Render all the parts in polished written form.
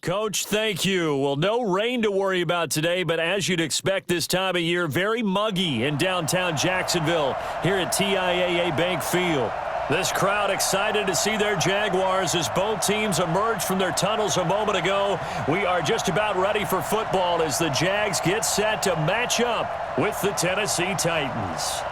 Coach, thank you. Well, no rain to worry about today, but as you'd expect this time of year, very muggy in downtown Jacksonville here at TIAA Bank Field. This crowd excited to see their Jaguars as both teams emerged from their tunnels a moment ago. We are just about ready for football as the Jags get set to match up with the Tennessee Titans.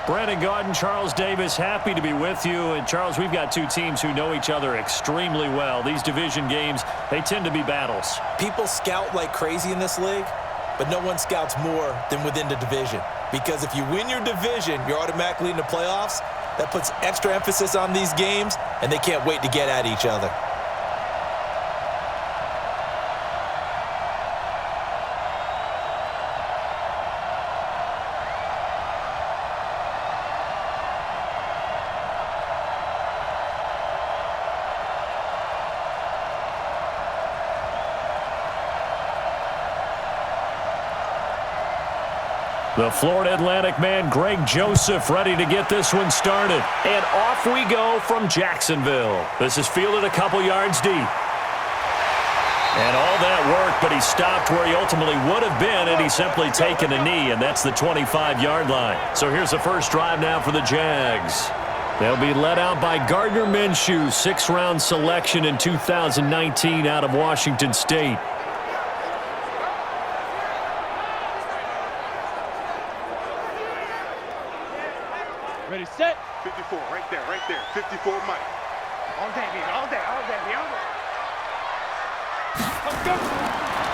Brandon Gaudin, Charles Davis, happy to be with you. And, Charles, we've got two teams who know each other extremely well. These division games, they tend to be battles. People scout like crazy in this league, but no one scouts more than within the division. Because if you win your division, you're automatically in the playoffs. That puts extra emphasis on these games, and they can't wait to get at each other. The Florida Atlantic man, Greg Joseph, ready to get this one started. And off we go from Jacksonville. This is fielded a couple yards deep. And all that work, but he stopped where he ultimately would have been, and he's simply taken a knee, and that's the 25-yard line. So here's the first drive now for the Jags. They'll be led out by Gardner Minshew, sixth-round selection in 2019 out of Washington State. Ready, set. 54, right there, 54, Mike. All day, baby, all day. Let's go.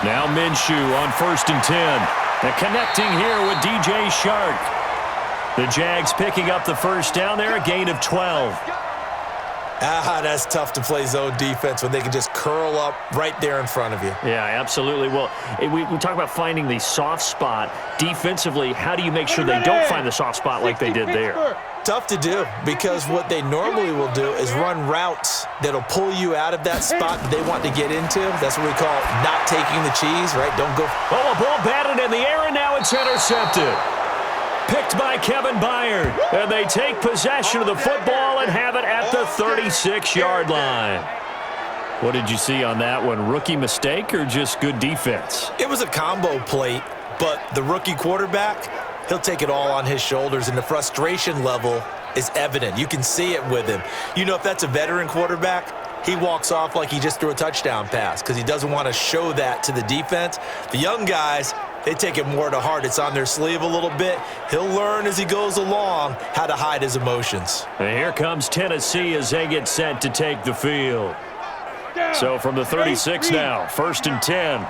Now Minshew on 1st and 10. And connecting here with DJ Shark. The Jags picking up the first down there, a gain of 12. That's tough to play zone defense when they can just curl up right there in front of you. Yeah, absolutely. Well, we talk about finding the soft spot. Defensively, how do you make sure they don't find the soft spot like they did there? Tough to do, because what they normally will do is run routes that'll pull you out of that spot that they want to get into. That's what we call not taking the cheese, right? Don't go. Oh, a ball batted in the air, and now it's intercepted. Picked by Kevin Byard. And they take possession of the football and have it at the 36-yard line. What did you see on that one? Rookie mistake or just good defense? It was a combo plate, but the rookie quarterback, he'll take it all on his shoulders, and the frustration level is evident. You can see it with him. You know, if that's a veteran quarterback, he walks off like he just threw a touchdown pass because he doesn't want to show that to the defense. The young guys, they take it more to heart. It's on their sleeve a little bit. He'll learn as he goes along how to hide his emotions. And here comes Tennessee as they get set to take the field. So from the 36 now, 1st and 10.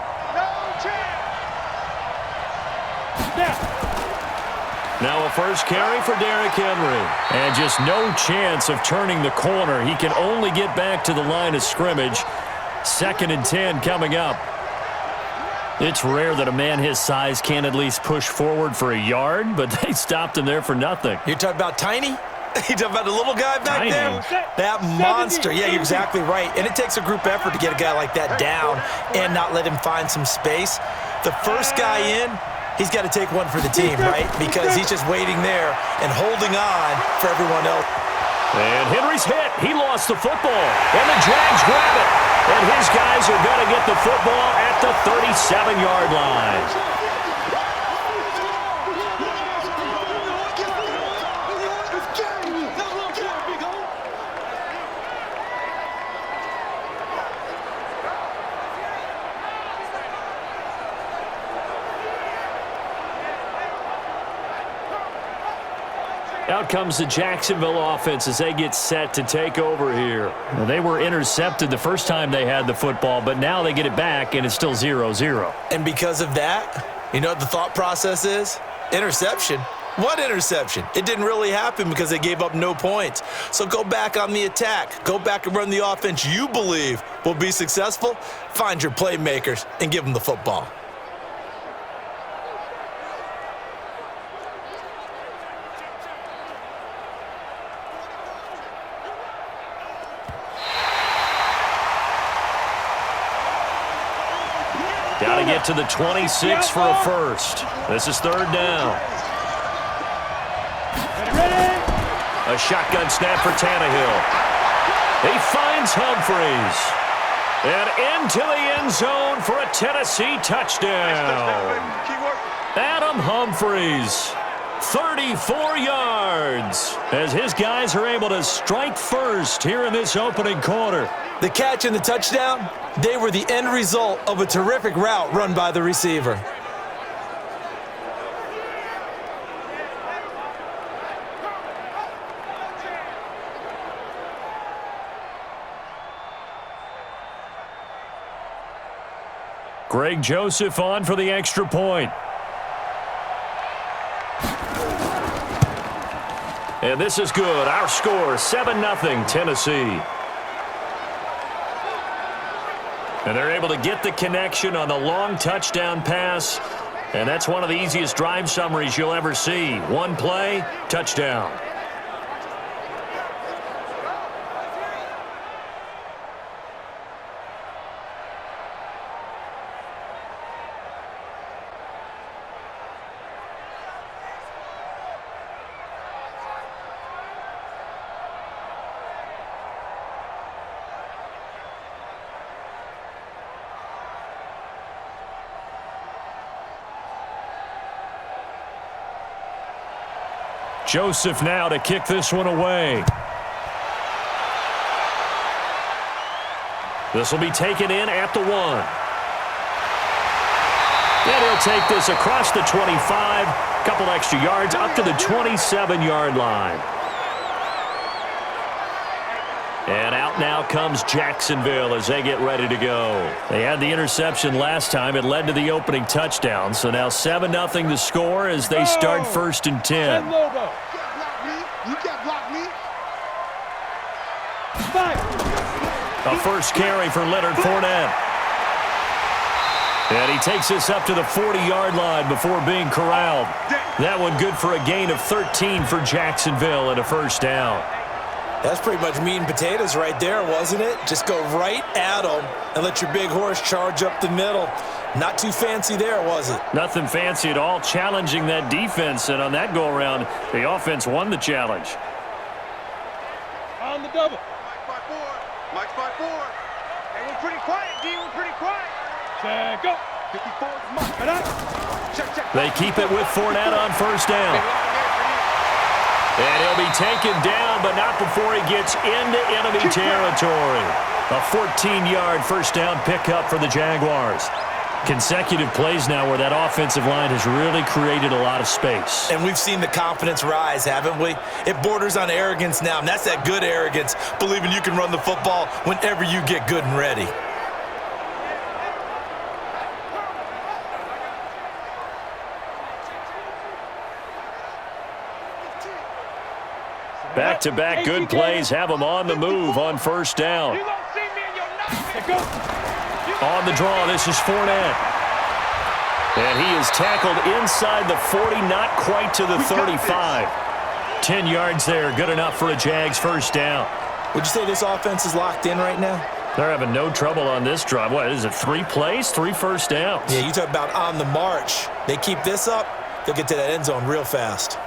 Now a first carry for Derrick Henry. And just no chance of turning the corner. He can only get back to the line of scrimmage. 2nd and 10 coming up. It's rare that a man his size can't at least push forward for a yard, but they stopped him there for nothing. You're talking about tiny? You talking about the little guy back Tiny. there? That monster. Yeah, you're exactly right. And it takes a group effort to get a guy like that down and not let him find some space. The first guy in, he's got to take one for the team, right? Because he's just waiting there and holding on for everyone else. And Henry's hit. He lost the football. And the Jags grab it. And his guys are going to get the football at the 37-yard line. Out comes the Jacksonville offense as they get set to take over here. Well, they were intercepted the first time they had the football, but now they get it back, and it's still 0-0. And because of that, you know what the thought process is? Interception. What interception? It didn't really happen because they gave up no points. So go back on the attack. Go back and run the offense you believe will be successful. Find your playmakers and give them the football. Got to get to the 26 for a first. This is 3rd down. A shotgun snap for Tannehill. He finds Humphries. And into the end zone for a Tennessee touchdown. Keep working. Adam Humphries, 34 yards, as his guys are able to strike first here in this opening quarter. The catch and the touchdown, they were the end result of a terrific route run by the receiver. Greg Joseph on for the extra point. And this is good. Our score, 7-0 Tennessee. And they're able to get the connection on the long touchdown pass. And that's one of the easiest drive summaries you'll ever see. One play, touchdown. Joseph now to kick this one away. This will be taken in at the 1. And he'll take this across the 25. Couple extra yards up to the 27-yard line. And out now comes Jacksonville as they get ready to go. They had the interception last time. It led to the opening touchdown. So now 7-0 the score as they start 1st and 10. You can't block me. A first carry for Leonard Fournette. And he takes this up to the 40-yard line before being corralled. That one good for a gain of 13 for Jacksonville and a first down. That's pretty much meat and potatoes right there, wasn't it? Just go right at them and let your big horse charge up the middle. Not too fancy there, was it? Nothing fancy at all, challenging that defense. And on that go-around, the offense won the challenge. On the double. Mike's 5-4. Hey, we're pretty quiet, D. We're pretty quiet. Check go. 54 is Mike. Check. They keep it with Fournette on first down. And he'll be taken down, but not before he gets into enemy territory. A 14-yard first down pickup for the Jaguars. Consecutive plays now where that offensive line has really created a lot of space. And we've seen the confidence rise, haven't we? It borders on arrogance now, and that's that good arrogance, believing you can run the football whenever you get good and ready. Back-to-back good plays have him on the move on first down. You don't see me in your night. Go. On the draw, this is Fournette. And he is tackled inside the 40, not quite to the 35. 10 yards there, good enough for a Jags first down. Would you say this offense is locked in right now? They're having no trouble on this drive. What is it, 3 plays, 3 first downs? Yeah, you talk about on the march. They keep this up, they'll get to that end zone real fast.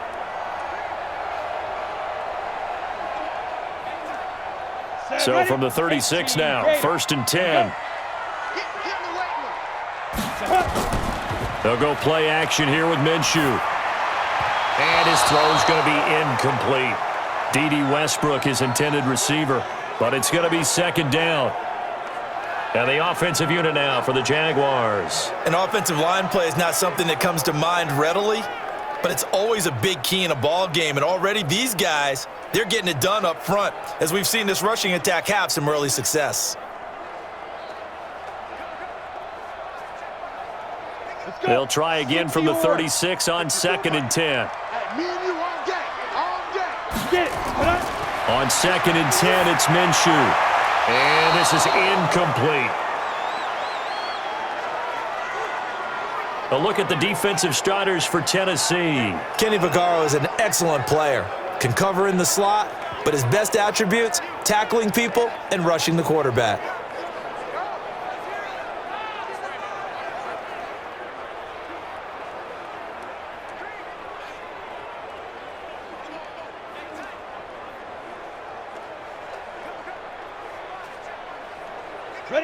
So from the 36 now, 1st and 10. They'll go play action here with Minshew. And his throw's going to be incomplete. D.D. Westbrook, his intended receiver, but it's going to be 2nd down. And the offensive unit now for the Jaguars. An offensive line play is not something that comes to mind readily, but it's always a big key in a ball game. And already these guys, they're getting it done up front, as we've seen this rushing attack have some early success. They'll try again from the 36 on 2nd and 10. Me and you all day. All day. Get it. On 2nd and 10, it's Minshew. And this is incomplete. A look at the defensive starters for Tennessee. Kenny Vaccaro is an excellent player. Can cover in the slot, but his best attributes, tackling people and rushing the quarterback.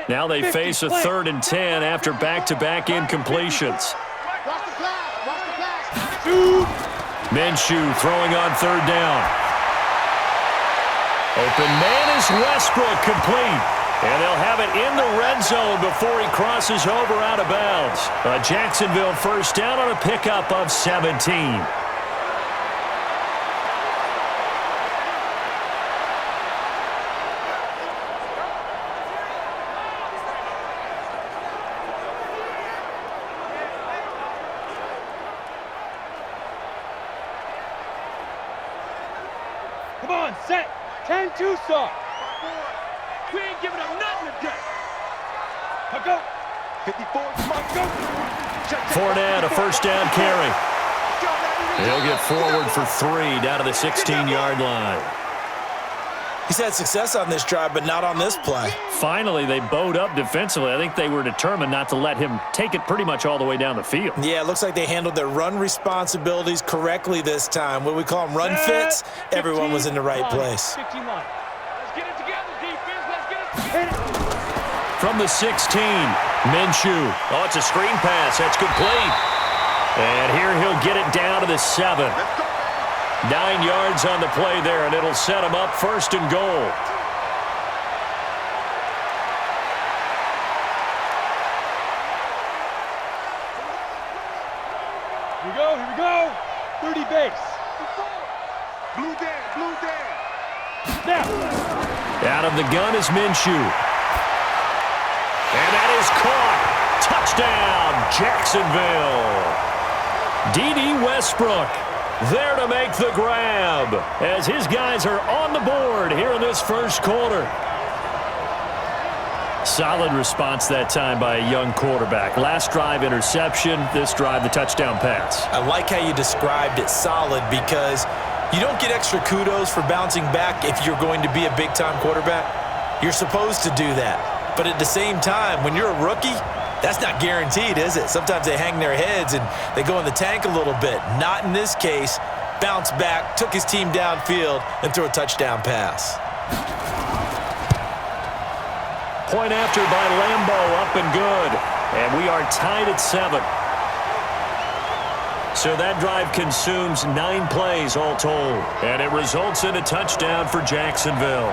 Now they face a 3rd and 10 after back-to-back incompletions. Watch the pass. Watch the pass. Minshew throwing on 3rd down. Open man is Westbrook, complete. And they'll have it in the red zone before he crosses over out of bounds. A Jacksonville first down on a pickup of 17. Come on, set. 10-2 start. We ain't giving up nothing today. Now go. 54. Go. Fournette, a first down carry. He'll get forward for 3 down to the 16-yard line. He's had success on this drive, but not on this play. Finally, they bowed up defensively. I think they were determined not to let him take it pretty much all the way down the field. Yeah, it looks like they handled their run responsibilities correctly this time. What we call them run fits, everyone was in the right place. 15 line. Let's get it together, defense. Let's get it. Hit it. From the 16, Minshew. Oh, it's a screen pass. That's complete. And here he'll get it down to the 7. 9 yards on the play there, and it'll set him up 1st and goal. Here we go. Here we go. 30 base. Blue down. Blue down. Now. Out of the gun is Minshew. And that is caught. Touchdown, Jacksonville. D.D. Westbrook there to make the grab as his guys are on the board here in this first quarter. Solid response that time by a young quarterback. Last drive, interception. This drive, the touchdown pass. I like how you described it, solid, because you don't get extra kudos for bouncing back if you're going to be a big-time quarterback. You're supposed to do that. But at the same time, when you're a rookie, that's not guaranteed, is it? Sometimes they hang their heads and they go in the tank a little bit. Not in this case. Bounced back, took his team downfield, and threw a touchdown pass. Point after by Lambeau, up and good. And we are tied at 7. So that drive consumes 9 plays all told. And it results in a touchdown for Jacksonville.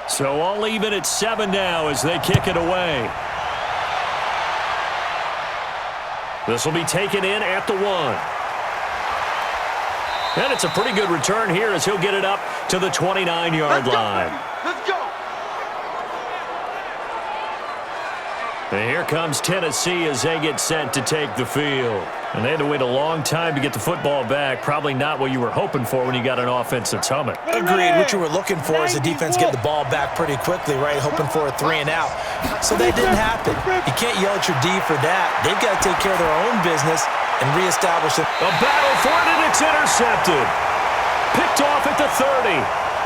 So all even at 7 now as they kick it away. This will be taken in at the 1. And it's a pretty good return here as he'll get it up to the 29-yard line. Let's go. And here comes Tennessee as they get set to take the field. And they had to wait a long time to get the football back. Probably not what you were hoping for when you got an offense that's humming. Agreed. What you were looking for is the defense get the ball back pretty quickly, right? Hoping for a 3 and out. So that didn't happen. You can't yell at your D for that. They've got to take care of their own business and reestablish it. A battle for it, and it's intercepted. Picked off at the 30.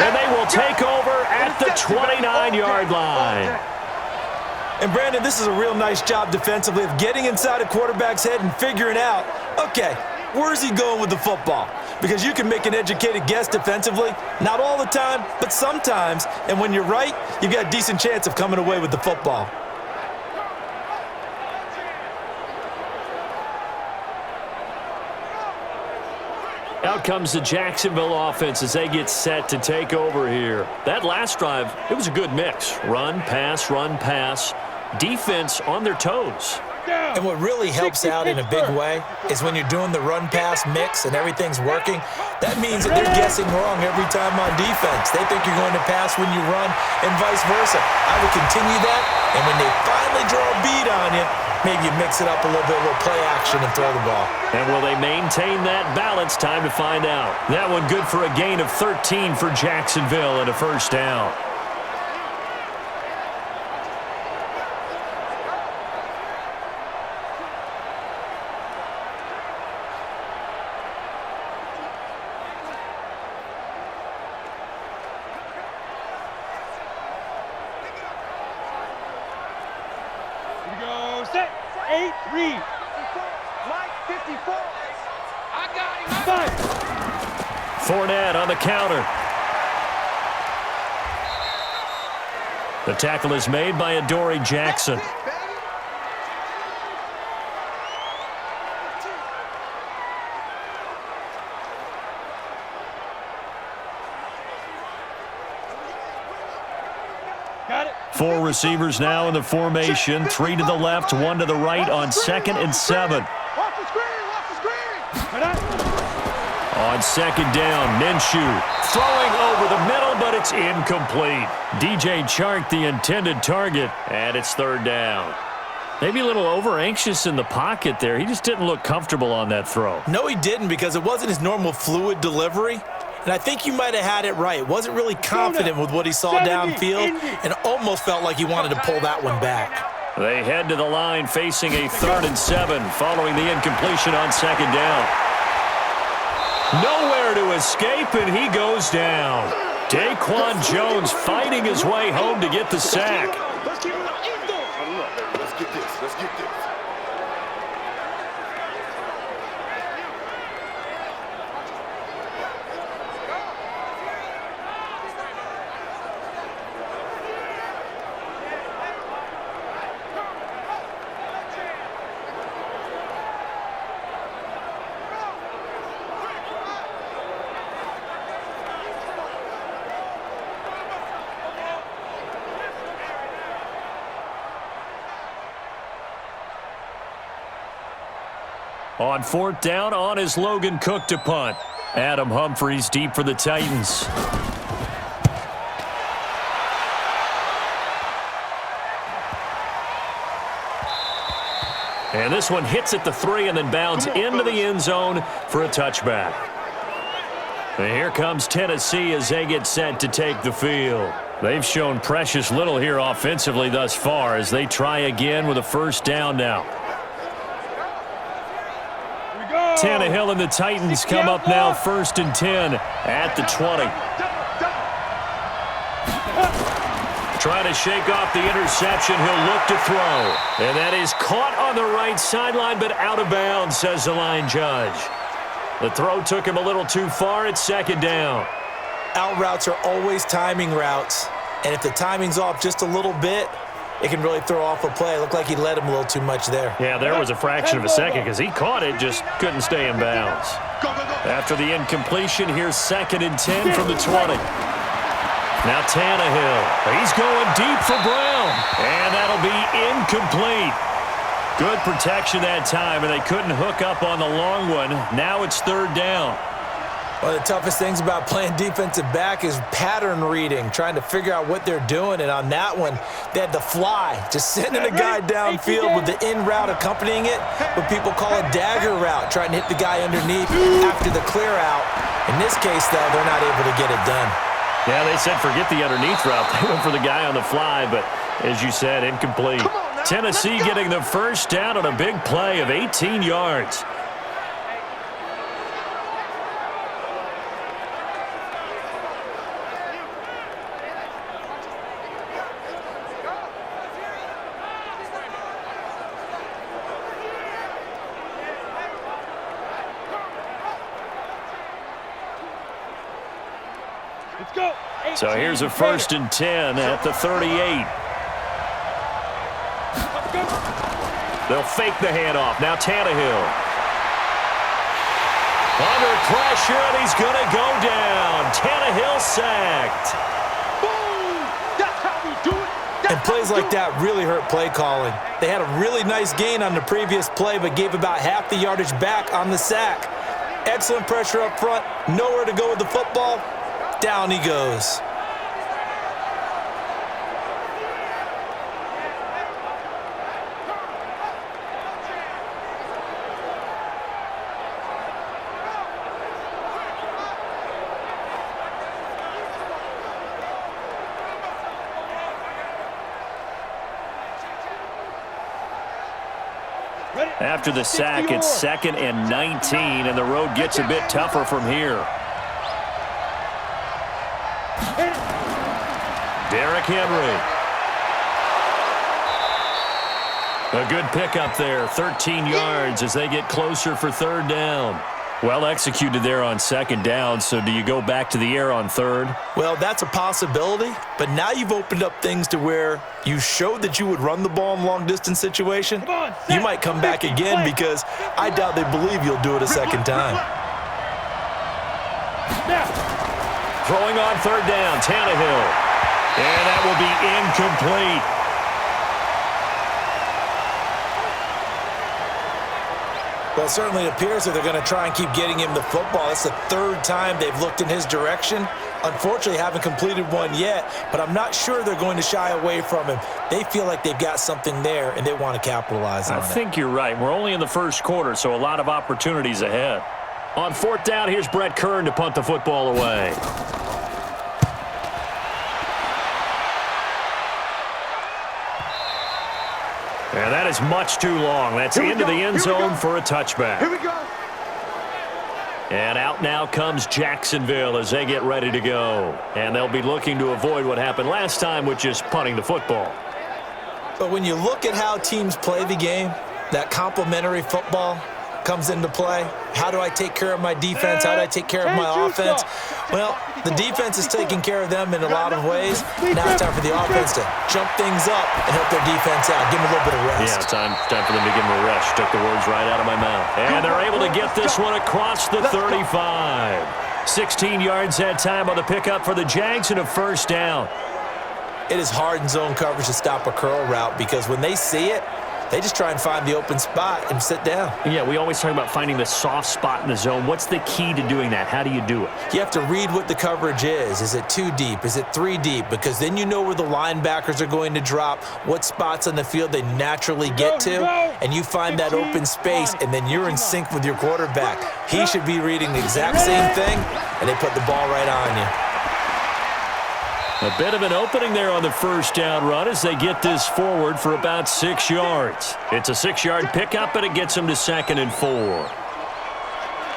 And they will take over at the 29-yard line. And, Brandon, this is a real nice job defensively of getting inside a quarterback's head and figuring out, okay, where's he going with the football? Because you can make an educated guess defensively, not all the time, but sometimes. And when you're right, you've got a decent chance of coming away with the football. Out comes the Jacksonville offense as they get set to take over here. That last drive, it was a good mix. Run, pass, defense on their toes. And what really helps out in a big way is when you're doing the run-pass mix and everything's working, that means that they're guessing wrong every time on defense. They think you're going to pass when you run and vice versa. I would continue that And when they finally draw a beat on you, maybe you mix it up a little bit, a little play action, and throw the ball. And will they maintain that balance? Time to find out. That one good for a gain of 13 for Jacksonville and a first down. Set. 8-3. Mike 54. I got him. 5. Fournette on the counter. The tackle is made by Adoree Jackson. Got it. 4 receivers now in the formation. 3 to the left, 1 to the right on 2nd and 7. Off the screen. Off the screen. Got it. On 2nd down, Minshew throwing over the middle, but it's incomplete. DJ Chark, the intended target, and it's 3rd down. Maybe a little over-anxious in the pocket there. He just didn't look comfortable on that throw. No, he didn't, because it wasn't his normal fluid delivery. And I think you might have had it right. Wasn't really confident with what he saw downfield and almost felt like he wanted to pull that one back. They head to the line facing a 3rd and 7 following the incompletion on 2nd down. Nowhere to escape, and he goes down. Daquan Jones fighting his way home to get the sack. Let's keep it up. Let's get this. Let's get this. On 4th down, on is Logan Cook to punt. Adam Humphries deep for the Titans. And this one hits at the 3 and then bounds into the end zone for a touchback. And here comes Tennessee as they get set to take the field. They've shown precious little here offensively thus far as they try again with a 1st down now. Tannehill and the Titans come up now 1st and 10 at the 20. Trying to shake off the interception. He'll look to throw. And that is caught on the right sideline, but out of bounds, says the line judge. The throw took him a little too far at 2nd down. Out routes are always timing routes. And if the timing's off just a little bit, it can really throw off a play. It looked like he led him a little too much there. Yeah, there was a fraction of a second because he caught it, just couldn't stay in bounds. After the incompletion, here's 2nd and 10 from the 20. Now Tannehill. He's going deep for Brown. And that'll be incomplete. Good protection that time, and they couldn't hook up on the long one. Now it's 3rd down. One of the toughest things about playing defensive back is pattern reading, trying to figure out what they're doing. And on that one, they had the fly, just sending a guy downfield with the in route accompanying it, what people call a dagger route, trying to hit the guy underneath after the clear out. In this case, though, they're not able to get it done. Yeah, they said forget the underneath route. They went for the guy on the fly, but as you said, incomplete. Tennessee getting the 1st down on a big play of 18 yards. Let's go. So here's a 1st and 10 at the 38. They'll fake the handoff. Now Tannehill. Under pressure, and he's going to go down. Tannehill sacked. Boom! That's how we do it. And plays like that really hurt play calling. They had a really nice gain on the previous play, but gave about half the yardage back on the sack. Excellent pressure up front. Nowhere to go with the football. Down he goes. After the sack, it's 2nd and 19, and the road gets a bit tougher from here. Derrick Henry. A good pickup there, 13 yards as they get closer for 3rd down. Well executed there on 2nd down, so do you go back to the air on 3rd? Well, that's a possibility, but now you've opened up things to where you showed that you would run the ball in long-distance situation. You might come back again because I doubt they believe you'll do it a 2nd time. Throwing on 3rd down, Tannehill. And that will be incomplete. Well, it certainly appears that they're going to try and keep getting him the football. That's the 3rd time they've looked in his direction. Unfortunately, haven't completed one yet, but I'm not sure they're going to shy away from him. They feel like they've got something there, and they want to capitalize on it. I think you're right. We're only in the 1st quarter, so a lot of opportunities ahead. On 4th down, here's Brett Kern to punt the football away. And that is much too long. That's into the end zone for a touchback. Here we go. And out now comes Jacksonville as they get ready to go. And they'll be looking to avoid what happened last time, which is punting the football. But when you look at how teams play the game, that complementary football comes into play. How do I take care of my defense? How do I take care of my offense? Well, the defense is taking care of them in a lot of ways. Now it's time for the offense to jump things up and help their defense out. Give them a little bit of rest. Yeah, time for them to give them a rest. Took the words right out of my mouth. And they're able to get this one across the 35. 16 yards that time on the pickup for the Jags and a 1st down. It is hard in zone coverage to stop a curl route because when they see it, they just try and find the open spot and sit down. Yeah, we always talk about finding the soft spot in the zone. What's the key to doing that? How do you do it? You have to read what the coverage is. Is it 2 deep? Is it 3 deep? Because then you know where the linebackers are going to drop, what spots on the field they naturally get to, and you find that open space, and then you're in sync with your quarterback. He should be reading the exact same thing, and they put the ball right on you. A bit of an opening there on the 1st down run as they get this forward for about 6 yards. It's a 6-yard pickup, and it gets them to 2nd and 4.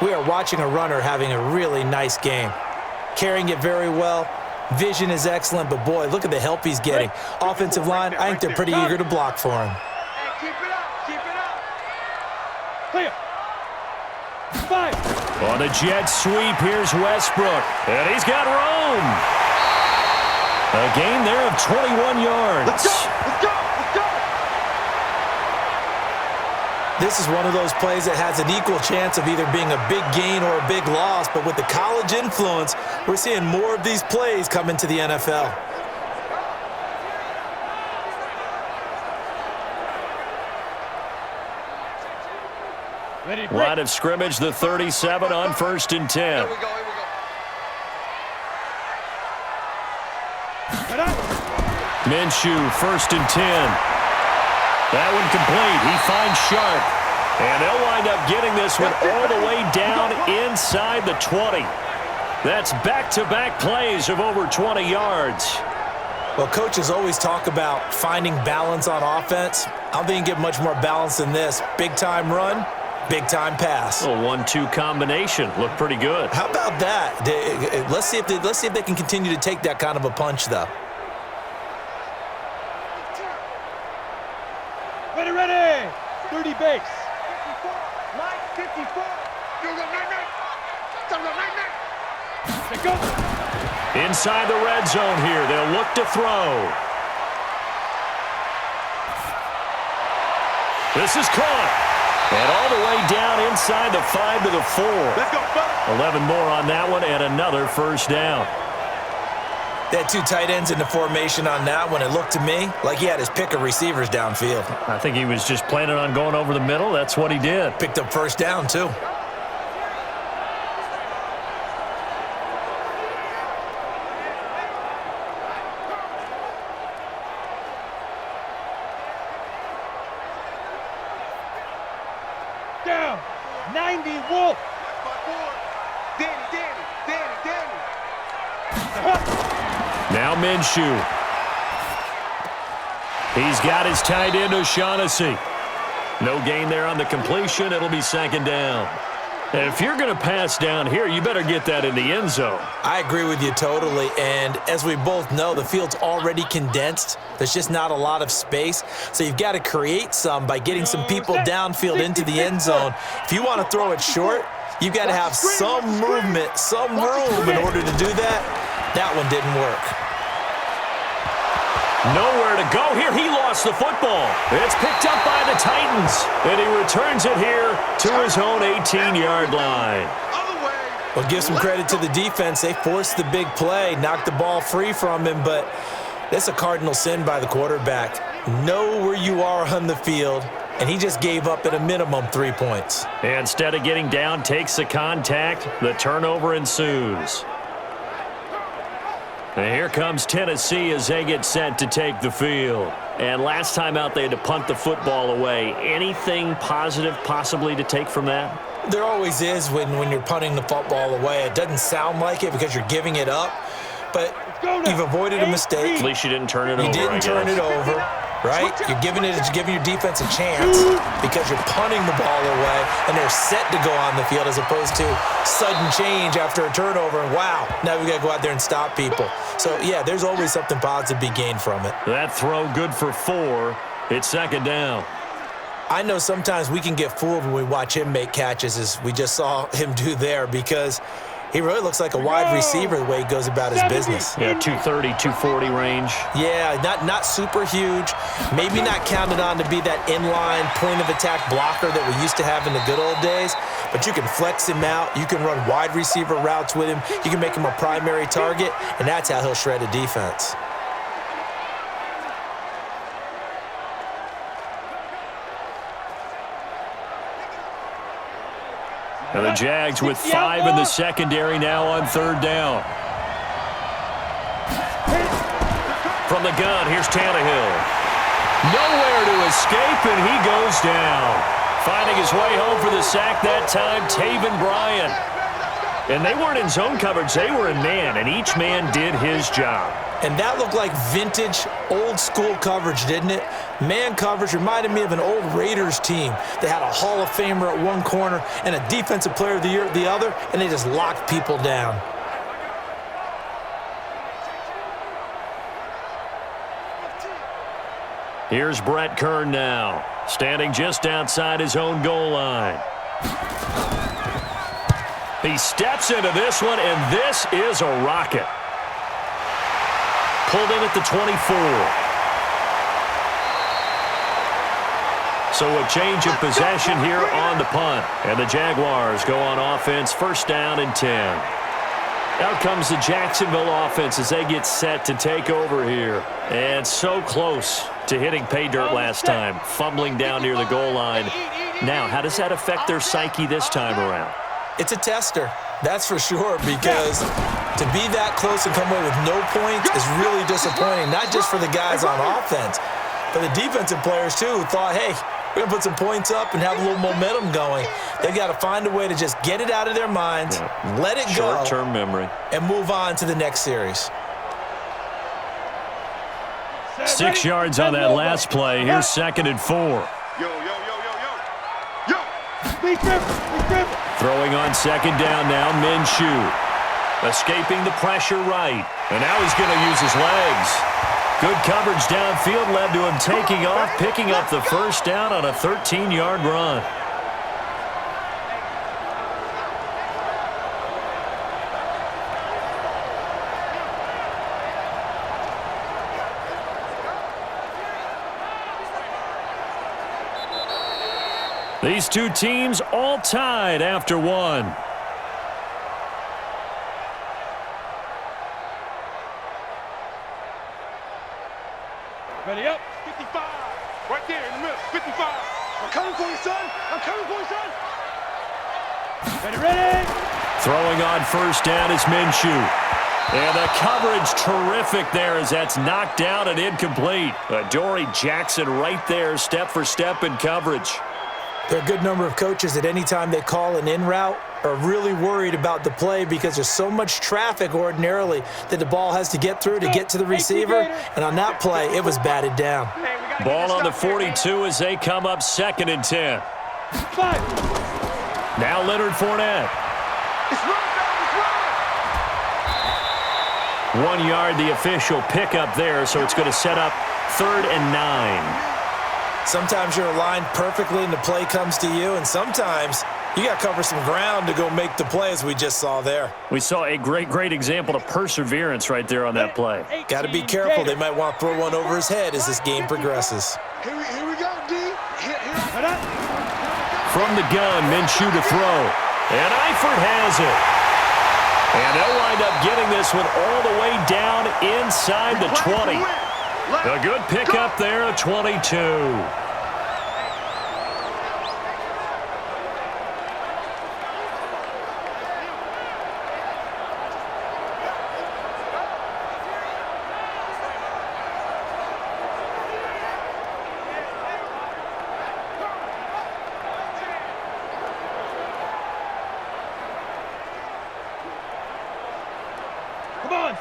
We are watching a runner having a really nice game. Carrying it very well. Vision is excellent, but boy, look at the help he's getting. Offensive line, I think they're pretty eager to block for him. Hey, keep it up, keep it up. Clear. 5. On the jet sweep, here's Westbrook. And he's got Rome. A gain there of 21 yards. Let's go, let's go, let's go. This is one of those plays that has an equal chance of either being a big gain or a big loss, but with the college influence, we're seeing more of these plays come into the NFL. Line of scrimmage, the 37 on 1st and 10. Here we go. Minshew, 1st and 10. That one complete. He finds Sharp. And they'll wind up getting this one all the way down inside the 20. That's back-to-back plays of over 20 yards. Well, coaches always talk about finding balance on offense. I don't think you can get much more balance than this. Big-time run, big-time pass. A 1-2 combination. Looked pretty good. How about that? Let's see if they can continue to take that kind of a punch, though. Ready. 30 base. 54. Go. Inside the red zone here. They'll look to throw. This is caught. And all the way down inside the 5 to the 4. Let's go, brother. 11 more on that one and another 1st down. They had 2 tight ends in the formation on that one. It looked to me like he had his pick of receivers downfield. I think he was just planning on going over the middle. That's what he did. Picked up 1st down, too. Down. 90, Wolf. Danny. Now Minshew. He's got his tight end O'Shaughnessy. No gain there on the completion. It'll be second down. And if you're going to pass down here, you better get that in the end zone. I agree with you totally, and as we both know, the field's already condensed. There's just not a lot of space, so you've got to create some by getting some people downfield into the end zone. If you want to throw it short, you've got to have some movement, some room in order to do that. That one didn't work. Nowhere to go here. He lost the football. It's picked up by the Titans, and he returns it here to his own 18-yard line. Well, give some credit to the defense. They forced the big play, knocked the ball free from him, but that's a cardinal sin by the quarterback. Know where you are on the field, and he just gave up at a minimum 3 points. Instead of getting down, takes the contact. The turnover ensues. And here comes Tennessee as they get set to take the field. And last time out, they had to punt the football away. Anything positive possibly to take from that? There always is when you're punting the football away. It doesn't sound like it because you're giving it up, but you've avoided a mistake. At least you didn't turn it over, You didn't turn it over, right? You're giving your defense a chance because you're punting the ball away, and they're set to go on the field as opposed to sudden change after a turnover, and wow, now we got to go out there and stop people. So, yeah, there's always something positive to be gained from it. That throw good for 4. It's second down. I know sometimes we can get fooled when we watch him make catches, as we just saw him do there, because he really looks like a wide receiver the way he goes about his business. Yeah, 230, 240 range. Yeah, not super huge. Maybe not counted on to be that inline point-of-attack blocker that we used to have in the good old days, but you can flex him out. You can run wide receiver routes with him. You can make him a primary target, and that's how he'll shred a defense. And the Jags with 5 in the secondary now on third down. From the gun, here's Tannehill. Nowhere to escape, and he goes down. Finding his way home for the sack that time, Taven Bryan. And they weren't in zone coverage, they were in man, and each man did his job. And that looked like vintage, old-school coverage, didn't it? Man coverage reminded me of an old Raiders team that had a Hall of Famer at one corner and a Defensive Player of the Year at the other, and they just locked people down. Here's Brett Kern now, standing just outside his own goal line. He steps into this one, and this is a rocket. Pulled in at the 24. So a change of possession here on the punt. And the Jaguars go on offense, first down and 10. Out comes the Jacksonville offense as they get set to take over here. And so close to hitting pay dirt last time, fumbling down near the goal line. Now, how does that affect their psyche this time around? It's a tester, that's for sure, because to be that close and come away with no points is really disappointing, not just for the guys on offense, but the defensive players, too, who thought, hey, we're going to put some points up and have a little momentum going. They've got to find a way to just get it out of their minds, let it go, short-term memory, and move on to the next series. 6 yards on that last play. Here's second and 4. Yo. Be careful. Throwing on second down now, Minshew. Escaping the pressure right. And now he's going to use his legs. Good coverage downfield led to him taking off, picking up the first down on a 13-yard run. These two teams all tied after one. Ready up. 55. Right there in the middle. 55. I'm coming for you, son. Ready. Throwing on first down is Minshew. And the coverage terrific there as that's knocked down and incomplete. Adoree Jackson right there, step for step in coverage. There are a good number of coaches that any time they call an in route are really worried about the play because there's so much traffic ordinarily that the ball has to get through to get to the receiver. And on that play, it was batted down. Man, we Ball on the 42 as they come up 2nd and 10. 5. Now Leonard Fournette. It's run, it's run. 1 yard, the official pickup there, so it's going to set up 3rd and 9. Sometimes you're aligned perfectly and the play comes to you, and sometimes you got to cover some ground to go make the play, as we just saw there. We saw a great example of perseverance right there on that play. Got to be careful. They might want to throw one over his head as this game progresses. Here we go, D. Here. From the gun, Minshew to throw. And Eifert has it. And they'll wind up getting this one all the way down inside the 20. A good pickup there, a 22.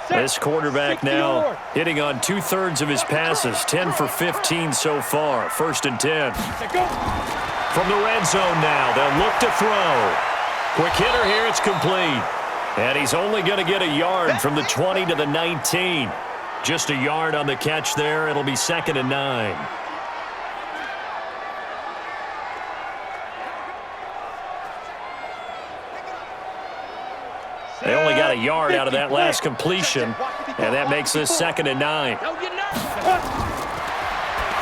This quarterback now hitting on 2/3 of his passes, 10 for 15 so far. 1st and 10. From the red zone now, they'll look to throw. Quick hitter here, it's complete. And he's only going to get a yard from the 20 to the 19. Just a yard on the catch there. It'll be 2nd and 9. They only got a yard out of that last completion, and that makes this 2nd and 9.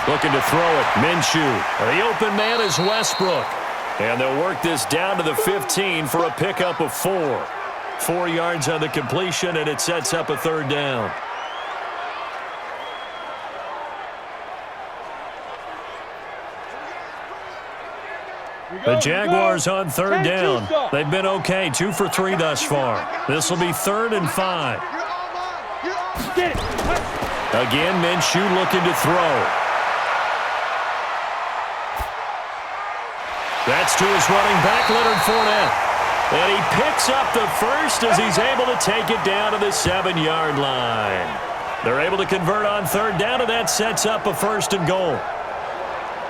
Looking to throw it, Minshew. The open man is Westbrook. And they'll work this down to the 15 for a pickup of 4. 4 yards on the completion, and it sets up a 3rd down. The Jaguars on 3rd down. They've been okay, 2 for 3 thus far. This will be 3rd and 5. Again, Minshew looking to throw. That's to his running back, Leonard Fournette. And he picks up the first as he's able to take it down to the 7-yard line. They're able to convert on 3rd down, and that sets up a 1st and goal.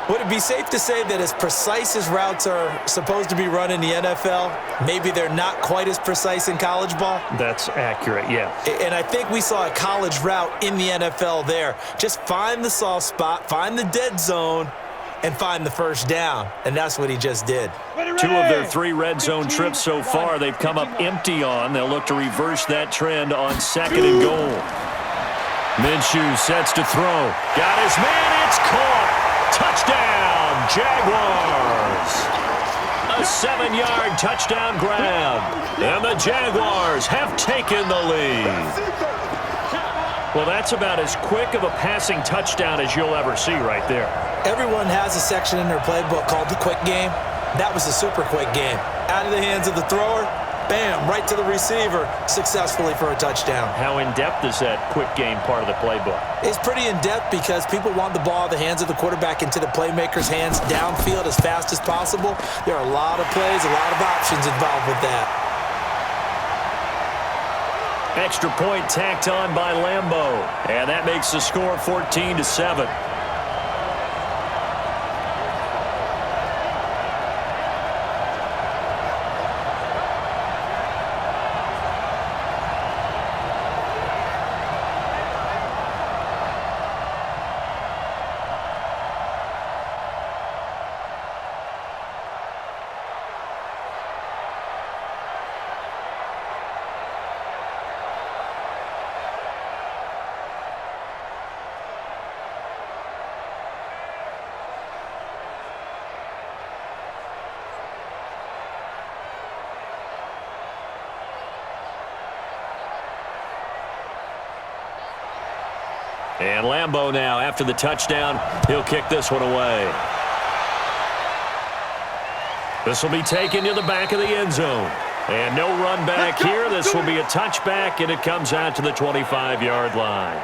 Would it be safe to say that as precise as routes are supposed to be run in the NFL, maybe they're not quite as precise in college ball? That's accurate, yeah. And I think we saw a college route in the NFL there. Just find the soft spot, find the dead zone, and find the 1st down. And that's what he just did. 2 of their 3 red zone trips so far they've come up empty on. They'll look to reverse that trend on 2nd and goal. Minshew sets to throw. Got his man, it's caught. Touchdown, Jaguars. A 7-yard touchdown grab. And the Jaguars have taken the lead. Well, that's about as quick of a passing touchdown as you'll ever see right there. Everyone has a section in their playbook called the quick game. That was a super quick game. Out of the hands of the thrower, bam, right to the receiver, successfully for a touchdown. How in-depth is that quick game part of the playbook? It's pretty in-depth because people want the ball out of the hands of the quarterback into the playmaker's hands downfield as fast as possible. There are a lot of plays, a lot of options involved with that. Extra point tacked on by Lambeau. And that makes the score 14-7. And Lambeau now, after the touchdown, he'll kick this one away. This will be taken to the back of the end zone. And no run back here. This will be a touchback, and it comes out to the 25-yard line.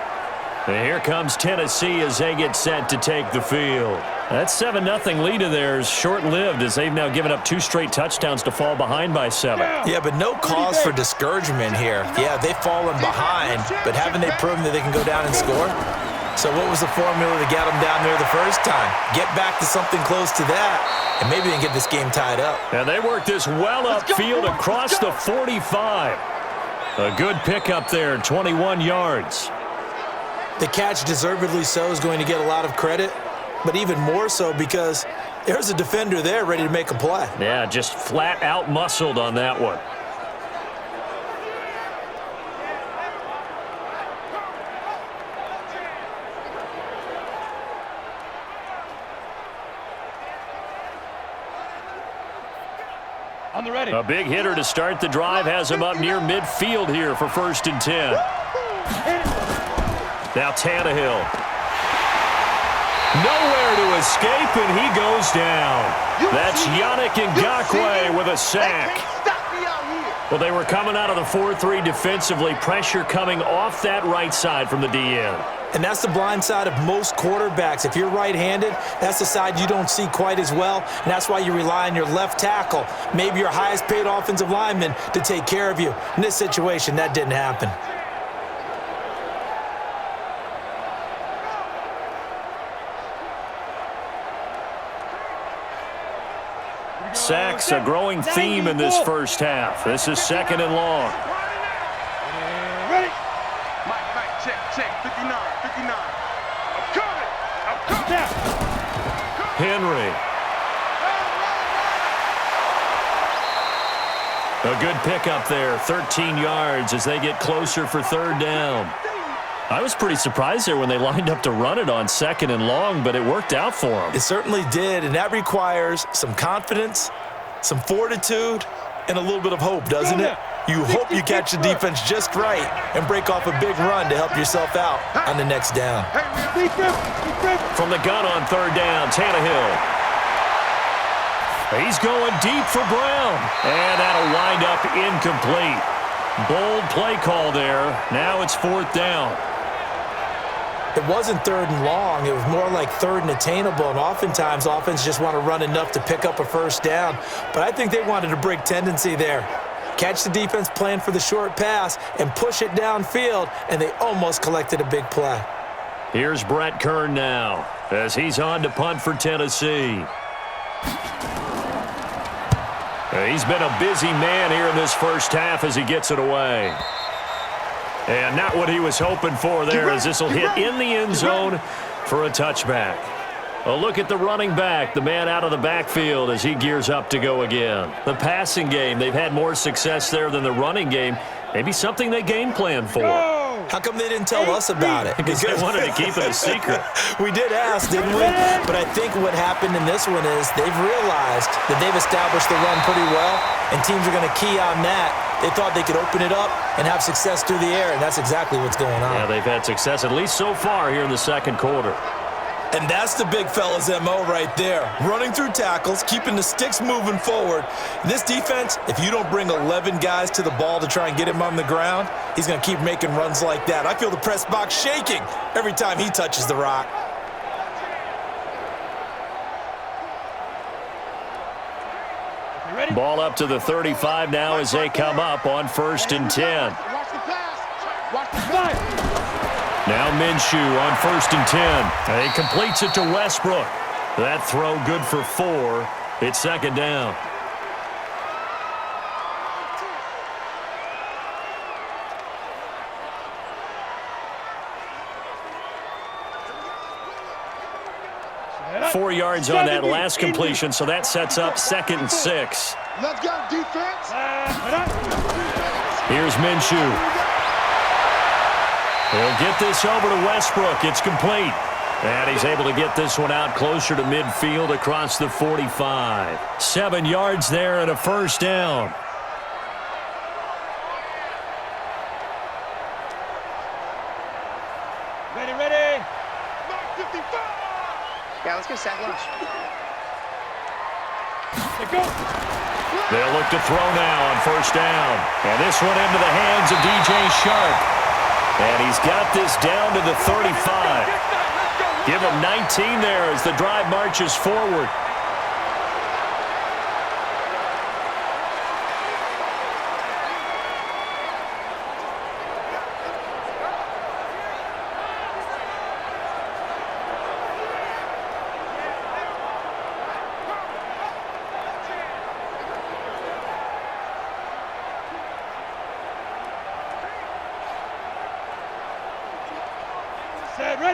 And here comes Tennessee as they get set to take the field. That 7-0 lead of theirs short-lived as they've now given up 2 straight touchdowns to fall behind by 7. Yeah, but no cause for discouragement here. Yeah, they've fallen behind, but haven't they proven that they can go down and score? So what was the formula to get them down there the first time? Get back to something close to that, and maybe they can get this game tied up. And they work this well upfield across the 45. A good pickup there, 21 yards. The catch, deservedly so, is going to get a lot of credit, but even more so because there's a defender there ready to make a play. Yeah, just flat out muscled on that one. On the ready. A big hitter to start the drive has him up near midfield here for 1st and 10. Now Tannehill. Nowhere to escape, and he goes down. That's Yannick Ngakoue with a sack. Well, they were coming out of the 4-3 defensively. Pressure coming off that right side from the DN. And that's the blind side of most quarterbacks. If you're right-handed, that's the side you don't see quite as well, and that's why you rely on your left tackle, maybe your highest-paid offensive lineman, to take care of you. In this situation, that didn't happen. Sacks, a growing theme in this first half. This is 2nd and long. Ready. Mike, check. 59. I'm coming. Snap. Henry. A good pickup there, 13 yards as they get closer for 3rd down. I was pretty surprised there when they lined up to run it on 2nd and long, but it worked out for them. It certainly did, and that requires some confidence, some fortitude, and a little bit of hope, doesn't it? You hope you catch the defense just right and break off a big run to help yourself out on the next down. From the gun on 3rd down, Tannehill. He's going deep for Brown, and that'll wind up incomplete. Bold play call there. Now it's 4th down. It wasn't 3rd and long. It was more like 3rd and attainable, and oftentimes offense just want to run enough to pick up a 1st down. But I think they wanted a break tendency there. Catch the defense plan for the short pass and push it downfield, and they almost collected a big play. Here's Brett Kern now as he's on to punt for Tennessee. He's been a busy man here in this first half as he gets it away. And not what he was hoping for there, as this will hit in the end zone for a touchback. A look at the running back, the man out of the backfield as he gears up to go again. The passing game, they've had more success there than the running game. Maybe something they game plan for. How come they didn't tell us about it? Because they wanted to keep it a secret. We did ask, didn't we? But I think what happened in this one is they've realized that they've established the run pretty well, and teams are going to key on that. They thought they could open it up and have success through the air, and that's exactly what's going on. Yeah, they've had success, at least so far here in the 2nd quarter. And that's the big fella's MO right there. Running through tackles, keeping the sticks moving forward. This defense, if you don't bring 11 guys to the ball to try and get him on the ground, he's going to keep making runs like that. I feel the press box shaking every time he touches the rock. Ball up to the 35 now as they come up on 1st and 10. Watch the pass. Watch the play. Now Minshew on 1st and 10. And he completes it to Westbrook. That throw good for 4. It's 2nd down. Four yards on that last completion, so that sets up 2nd and 6. Let's go, defense. Here's Minshew. He'll get this over to Westbrook. It's complete. And he's able to get this one out closer to midfield across the 45. 7 yards there and a 1st down. Ready. Yeah, let's go sack lunch. Go. They'll look to throw now on 1st down. And this one into the hands of DJ Shark. And he's got this down to the 35. Give him 19 there as the drive marches forward.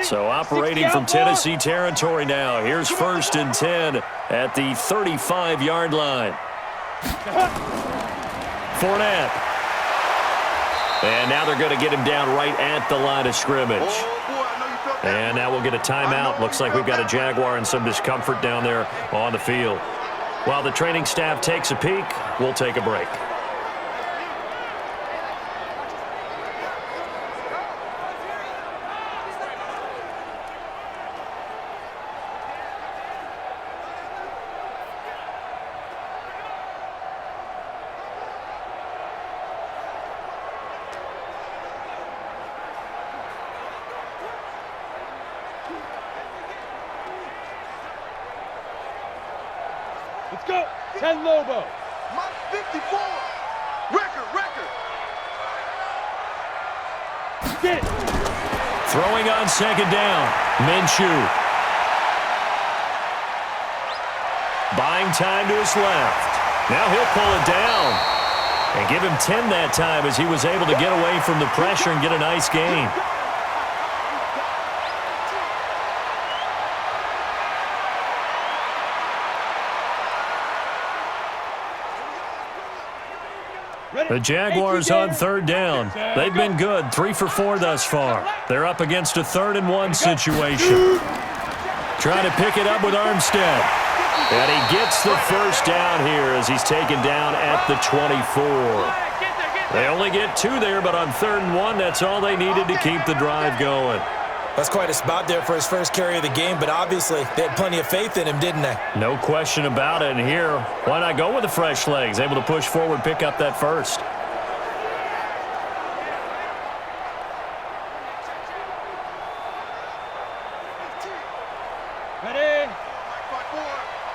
So operating from Tennessee territory now. Here's 1st and 10 at the 35-yard line. Fournette. And now they're going to get him down right at the line of scrimmage. And now we'll get a timeout. Looks like we've got a Jaguar and some discomfort down there on the field. While the training staff takes a peek, we'll take a break. Let's go. 10 Lobo. My 54. Record. Get it. Throwing on 2nd down. Minshew. Buying time to his left. Now he'll pull it down. And give him 10 that time as he was able to get away from the pressure and get a nice gain. The Jaguars on 3rd down. They've been good, 3 for 4 thus far. They're up against a 3rd and 1 situation. Trying to pick it up with Armstead. And he gets the first down here as he's taken down at the 24. They only get 2 there, but on 3rd and 1, that's all they needed to keep the drive going. That's quite a spot there for his first carry of the game, but obviously they had plenty of faith in him, didn't they? No question about it. And here, why not go with the fresh legs? Able to push forward, pick up that first. Ready?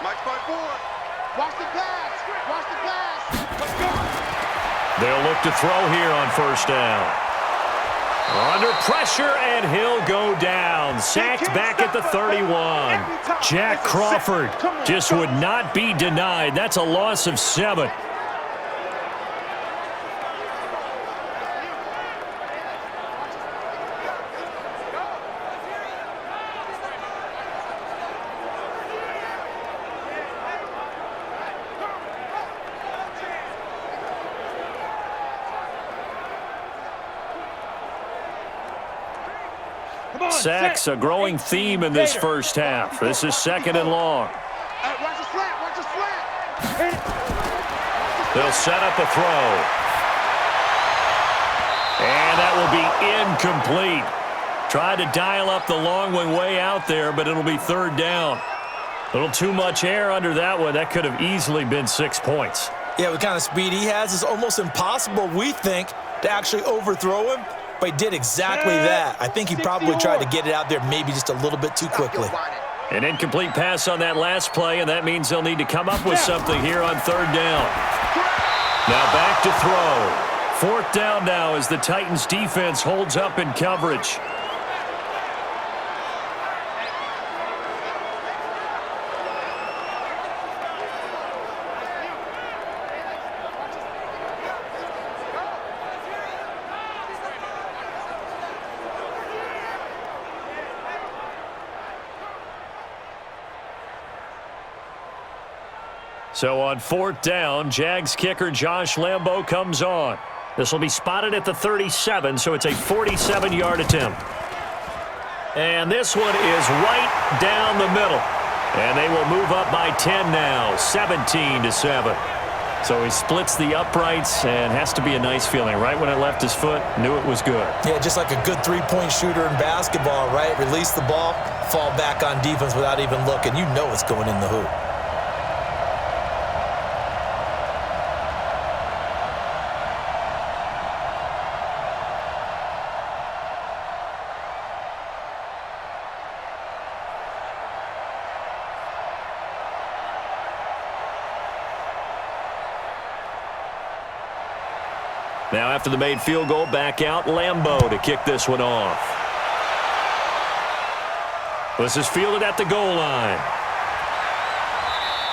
Mike 5-4. Watch the pass. Watch the pass. Let's go. They'll look to throw here on 1st down. Under pressure, and he'll go down. Sacked back at the 31. Jack Crawford just would not be denied. That's a loss of 7. Sacks, a growing theme in this first half. This is 2nd and long. Watch the slant. Watch the slant. They'll set up a throw. And that will be incomplete. Tried to dial up the long one way out there, but it'll be 3rd down. A little too much air under that one. That could have easily been 6 points. Yeah, what kind of speed he has is almost impossible, we think, to actually overthrow him. But he did exactly that. I think he probably tried to get it out there maybe just a little bit too quickly. An incomplete pass on that last play, and that means they'll need to come up with something here on 3rd down. Now back to throw. 4th down now as the Titans defense holds up in coverage. So on 4th down, Jags kicker Josh Lambo comes on. This will be spotted at the 37, so it's a 47-yard attempt. And this one is right down the middle. And they will move up by 10 now, 17-7. So he splits the uprights, and has to be a nice feeling. Right when it left his foot, knew it was good. Yeah, just like a good three-point shooter in basketball, right? Release the ball, fall back on defense without even looking. You know it's going in the hoop. Now after the made field goal, back out Lambo to kick this one off. This is fielded at the goal line.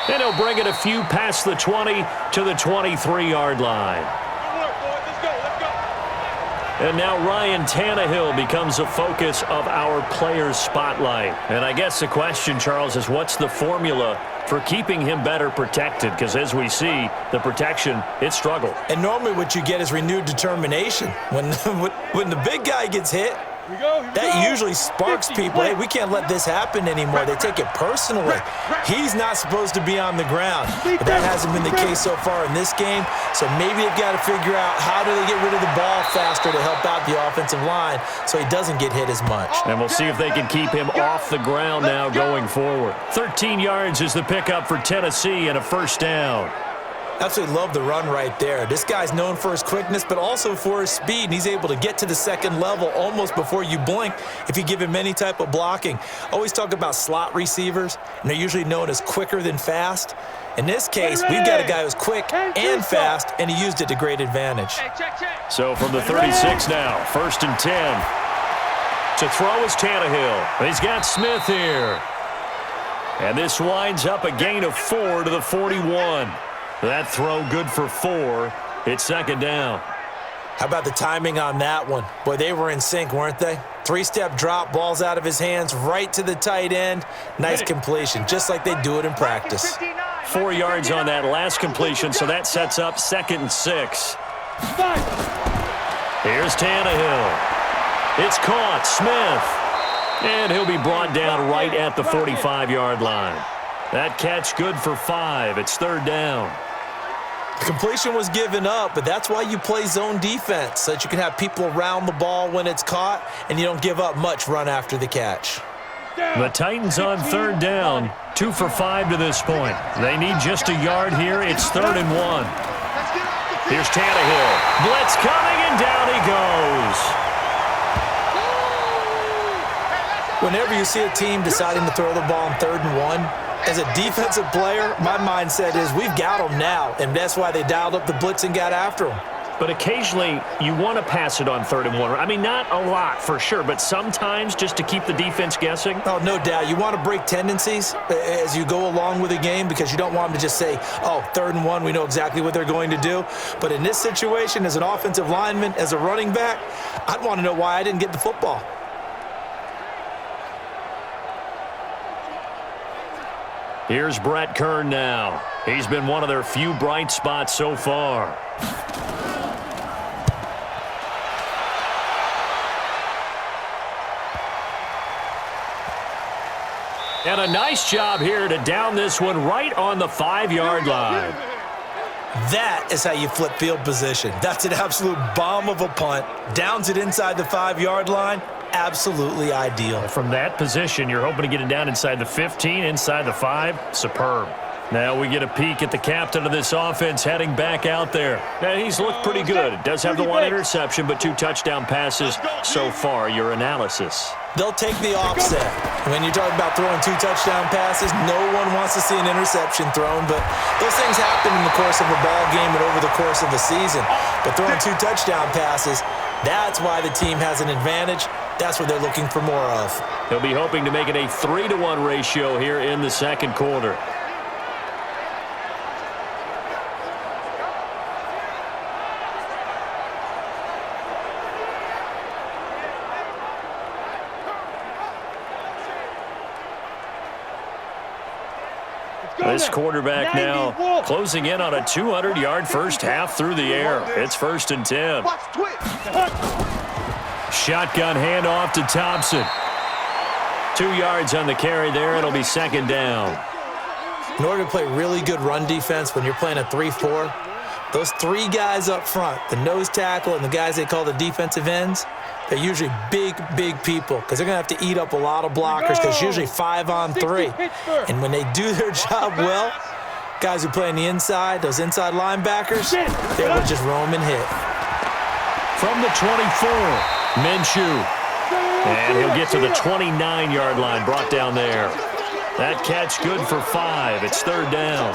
And he'll bring it a few past the 20 to the 23-yard line. Good work, boys. Let's go. And now Ryan Tannehill becomes a focus of our players' spotlight. And I guess the question, Charles, is what's the formula for keeping him better protected? Because as we see, the protection, it struggled. And normally what you get is renewed determination. When the big guy gets hit, that usually sparks people. Hey, we can't let this happen anymore. They take it personally. He's not supposed to be on the ground. But that hasn't been the case so far in this game. So maybe they've got to figure out how do they get rid of the ball faster to help out the offensive line so he doesn't get hit as much. And we'll see if they can keep him off the ground now going forward. 13 yards is the pickup for Tennessee and a first down. Absolutely love the run right there. This guy's known for his quickness, but also for his speed. And he's able to get to the second level almost before you blink if you give him any type of blocking. Always talk about slot receivers, and they're usually known as quicker than fast. In this case, we've got a guy who's quick and fast, and he used it to great advantage. So from the 36 now, 1st and 10. To throw is Tannehill. He's got Smith here. And this winds up a gain of 4 to the 41. That throw good for 4. It's 2nd down. How about the timing on that one? Boy, they were in sync, weren't they? 3-step drop, ball's out of his hands, right to the tight end. Nice completion, just like they do it in practice. 4 yards on that last completion, so that sets up 2nd and 6. Here's Tannehill. It's caught, Smith. And he'll be brought down right at the 45-yard line. That catch good for 5. It's 3rd down. The completion was given up, but that's why you play zone defense, so that you can have people around the ball when it's caught, and you don't give up much run after the catch. The Titans on 3rd down, 2 for 5 to this point. They need just a yard here. It's 3rd and 1. Here's Tannehill. Blitz coming, and down he goes. Whenever you see a team deciding to throw the ball on 3rd and 1, as a defensive player, my mindset is we've got them now, and that's why they dialed up the blitz and got after them. But occasionally, you want to pass it on 3rd and 1. I mean, not a lot for sure, but sometimes just to keep the defense guessing. Oh, no doubt. You want to break tendencies as you go along with a game because you don't want them to just say, oh, 3rd and 1, we know exactly what they're going to do. But in this situation, as an offensive lineman, as a running back, I'd want to know why I didn't get the football. Here's Brett Kern now. He's been one of their few bright spots so far. And a nice job here to down this one right on the 5-yard line. That is how you flip field position. That's an absolute bomb of a punt. Downs it inside the 5-yard line. Absolutely ideal. From that position, you're hoping to get it down inside the 15, inside the 5. Superb. Now we get a peek at the captain of this offense heading back out there. Now he's looked pretty good. Does have the 1 interception, but 2 touchdown passes so far. Your analysis. They'll take the offset. When you talk about throwing 2 touchdown passes, no one wants to see an interception thrown, but those things happen in the course of a ball game and over the course of a season. But throwing 2 touchdown passes, that's why the team has an advantage. That's what they're looking for more of. He'll be hoping to make it a 3-to-1 ratio here in the 2nd quarter. This quarterback now closing in on a 200-yard first half through the air. It's 1st and 10. Shotgun handoff to Thompson. 2 yards on the carry there. It'll be 2nd down. In order to play really good run defense when you're playing a 3-4, those 3 guys up front, the nose tackle and the guys they call the defensive ends, they're usually big, big people because they're going to have to eat up a lot of blockers because it's usually 5 on 3. And when they do their job well, guys who play on the inside, those inside linebackers, they will just roam and hit. From the 24, Minshew. And he'll get to the 29-yard line, brought down there. That catch good for 5. It's 3rd down.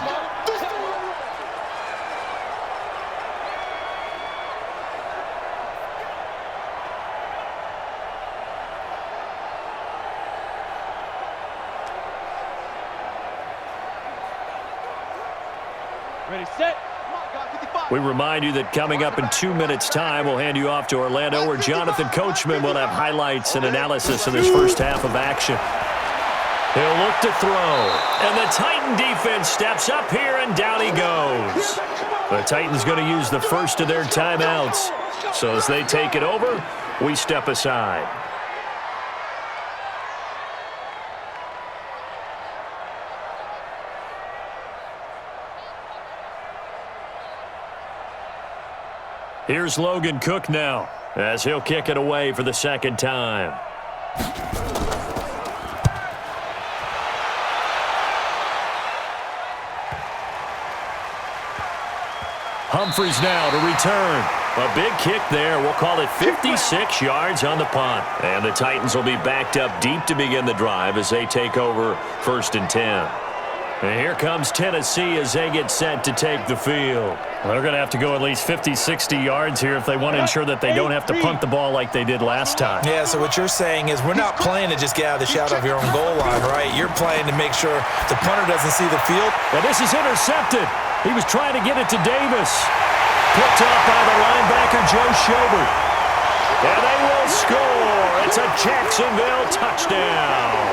Ready, set. Come on, guys, 55. We remind you that coming up in 2 minutes' time, we'll hand you off to Orlando, where Jonathan Coachman will have highlights and analysis of this first half of action. He'll look to throw, and the Titan defense steps up here, and down he goes. The Titans going to use the first of their timeouts. So as they take it over, we step aside. Here's Logan Cook now, as he'll kick it away for the second time. Humphries now to return. A big kick there. We'll call it 56 yards on the punt. And the Titans will be backed up deep to begin the drive as they take over 1st and 10. And here comes Tennessee as they get set to take the field. They're going to have to go at least 50, 60 yards here if they want to ensure that they don't have to punt the ball like they did last time. Yeah, so what you're saying is we're not playing to just get out of the shadow of your own goal line, right? You're playing to make sure the punter doesn't see the field. And this is intercepted. He was trying to get it to Davis. Picked off by the linebacker, Joe Schobert. And they will score. It's a Jacksonville touchdown.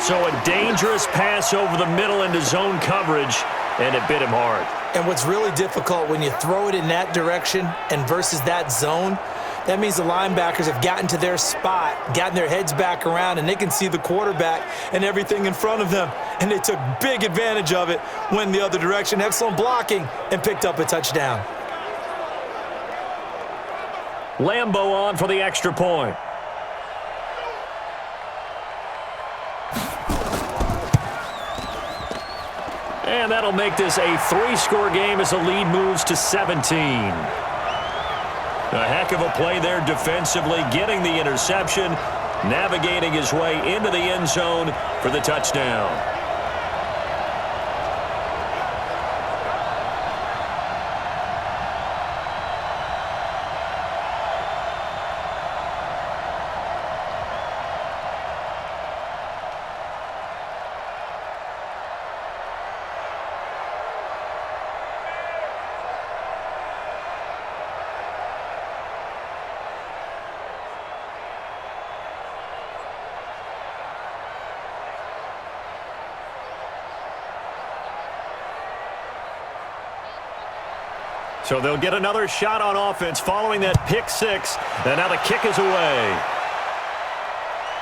So a dangerous pass over the middle into zone coverage, and it bit him hard. And what's really difficult when you throw it in that direction and versus that zone, that means the linebackers have gotten to their spot, gotten their heads back around, and they can see the quarterback and everything in front of them. And they took big advantage of it, went the other direction, excellent blocking, and picked up a touchdown. Lambo on for the extra point. And that'll make this a 3-score game as the lead moves to 17. A heck of a play there defensively, getting the interception, navigating his way into the end zone for the touchdown. So they'll get another shot on offense following that pick six. And now the kick is away.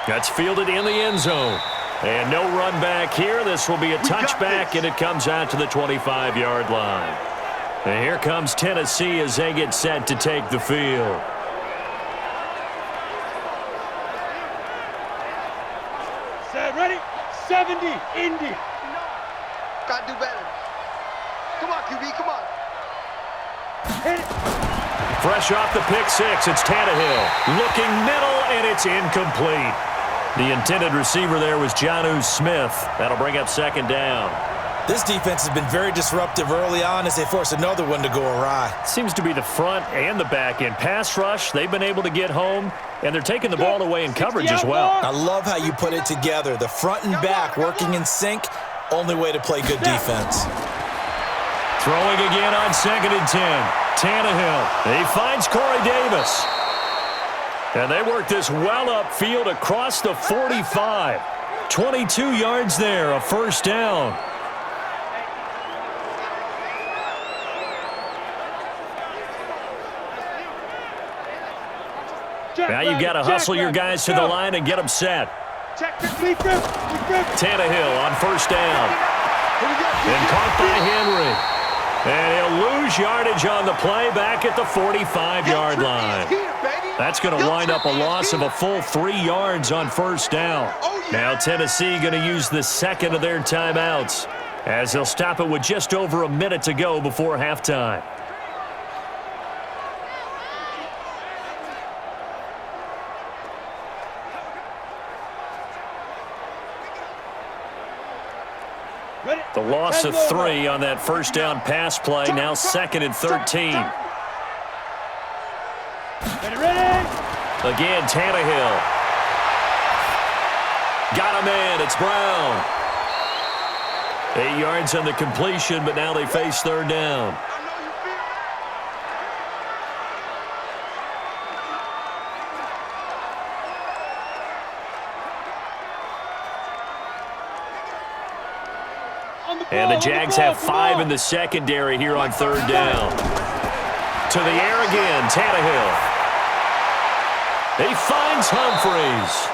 That's fielded in the end zone. And no run back here. This will be a touchback, and it comes out to the 25-yard line. And here comes Tennessee as they get set to take the field. Set, ready? 70, Indy. Gotta do better. Come on, QB, come on. Hit it. Fresh off the pick six, it's Tannehill. Looking middle, and it's incomplete. The intended receiver there was Jonnu Smith. That'll bring up second down. This defense has been very disruptive early on as they force another one to go awry. Seems to be the front and the back end. Pass rush, they've been able to get home, and they're taking the ball away in coverage as well. I love how you put it together. The front and back working in sync, only way to play good defense. Throwing again on 2nd and 10. Tannehill. He finds Corey Davis. And they work this well upfield across the 45. 22 yards there, a first down. Now you've got to hustle your guys to the line and get them set. Tannehill on first down. And caught by Henry. And he'll lose yardage on the play back at the 45-yard line. That's going to wind up a loss of a full 3 yards on first down. Now Tennessee going to use the second of their timeouts as they'll stop it with just over a minute to go before halftime. The loss of 3 on that first down pass play, now 2nd and 13. Again, Tannehill. Got him in. It's Brown. 8 yards on the completion, but now they face third down. And the Jags have 5 in the secondary here on third down. To the air again, Tannehill. He finds Humphries.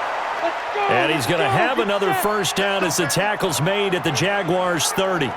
And he's going to have another first down as the tackle's made at the Jaguars' 30.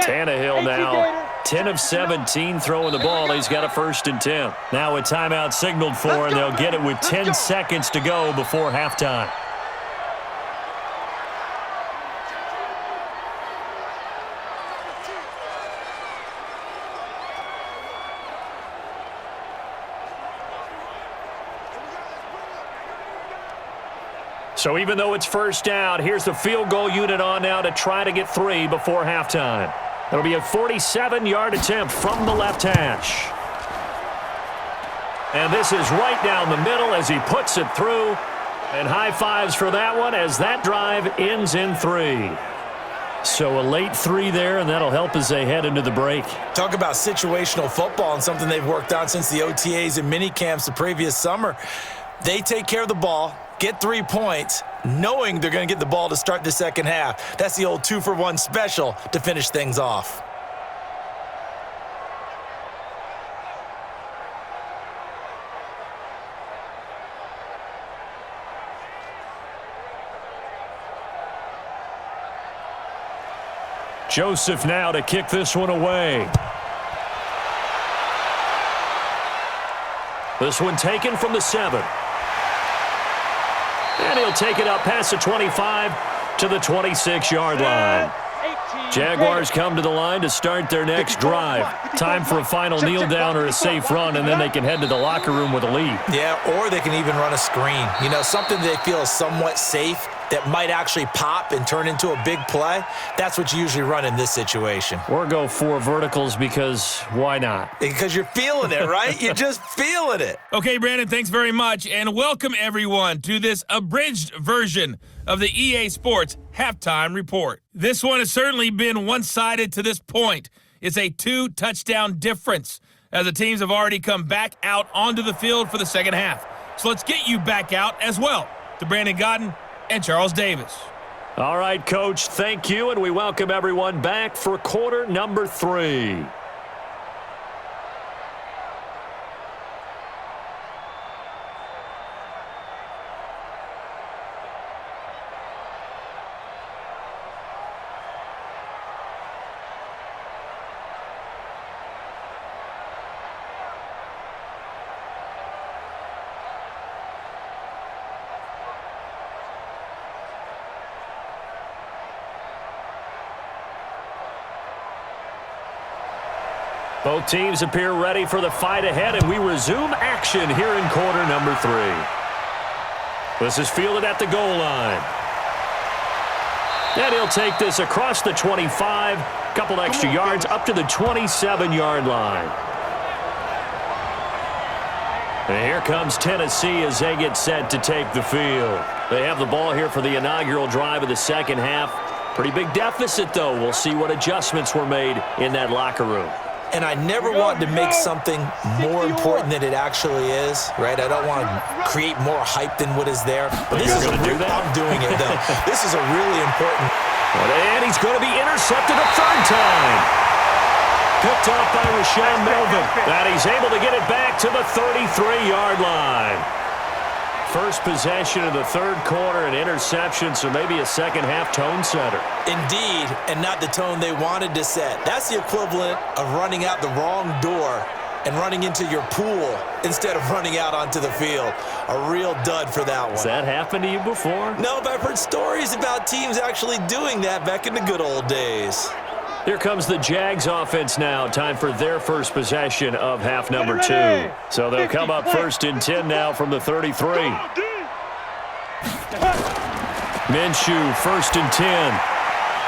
Tannehill now 10 of 17 throwing the ball. He's got a 1st and 10. Now a timeout signaled for, and they'll get it with 10 seconds to go before halftime. So even though it's first down, here's the field goal unit on now to try to get 3 before halftime. It'll be a 47-yard attempt from the left hash. And this is right down the middle as he puts it through. And high fives for that one as that drive ends in 3. So a late 3 there, and that'll help as they head into the break. Talk about situational football and something they've worked on since the OTAs and mini camps the previous summer. They take care of the ball, get 3 points, knowing they're going to get the ball to start the second half. That's the old 2-for-1 special to finish things off. Joseph now to kick this one away. This one taken from the 7. And he'll take it up past the 25 to the 26-yard line. Jaguars come to the line to start their next drive. Time for a final kneel down or a safe run, and then they can head to the locker room with a lead. Yeah, or they can even run a screen. You know, something they feel is somewhat safe that might actually pop and turn into a big play. That's what you usually run in this situation. Or go 4 verticals because why not? Because you're feeling it, right? You're just feeling it. Okay, Brandon, thanks very much. And welcome, everyone, to this abridged version of the EA Sports Halftime Report. This one has certainly been one-sided to this point. It's a 2-touchdown difference as the teams have already come back out onto the field for the second half. So let's get you back out as well to Brandon Godden and Charles Davis. All right, Coach, thank you, and we welcome everyone back for quarter number 3. Both teams appear ready for the fight ahead, and we resume action here in quarter number 3. This is fielded at the goal line. And he'll take this across the 25, couple extra yards up to the 27-yard line. And here comes Tennessee as they get set to take the field. They have the ball here for the inaugural drive of the second half. Pretty big deficit, though. We'll see what adjustments were made in that locker room. And I never want to make something more important than it actually is, right? I don't want to create more hype than what is there. But this is going to do that? I'm doing it, though. This is a really important. And he's going to be intercepted a 3rd time. Picked off by Rashawn Melvin. And he's able to get it back to the 33-yard line. First possession of the 3rd quarter, an interception, so maybe a second-half tone setter. Indeed, and not the tone they wanted to set. That's the equivalent of running out the wrong door and running into your pool instead of running out onto the field. A real dud for that one. Has that happened to you before? No, but I've heard stories about teams actually doing that back in the good old days. Here comes the Jags offense now. Time for their first possession of half number 2. So they'll come up first and 10 now from the 33. Minshew, first and 10.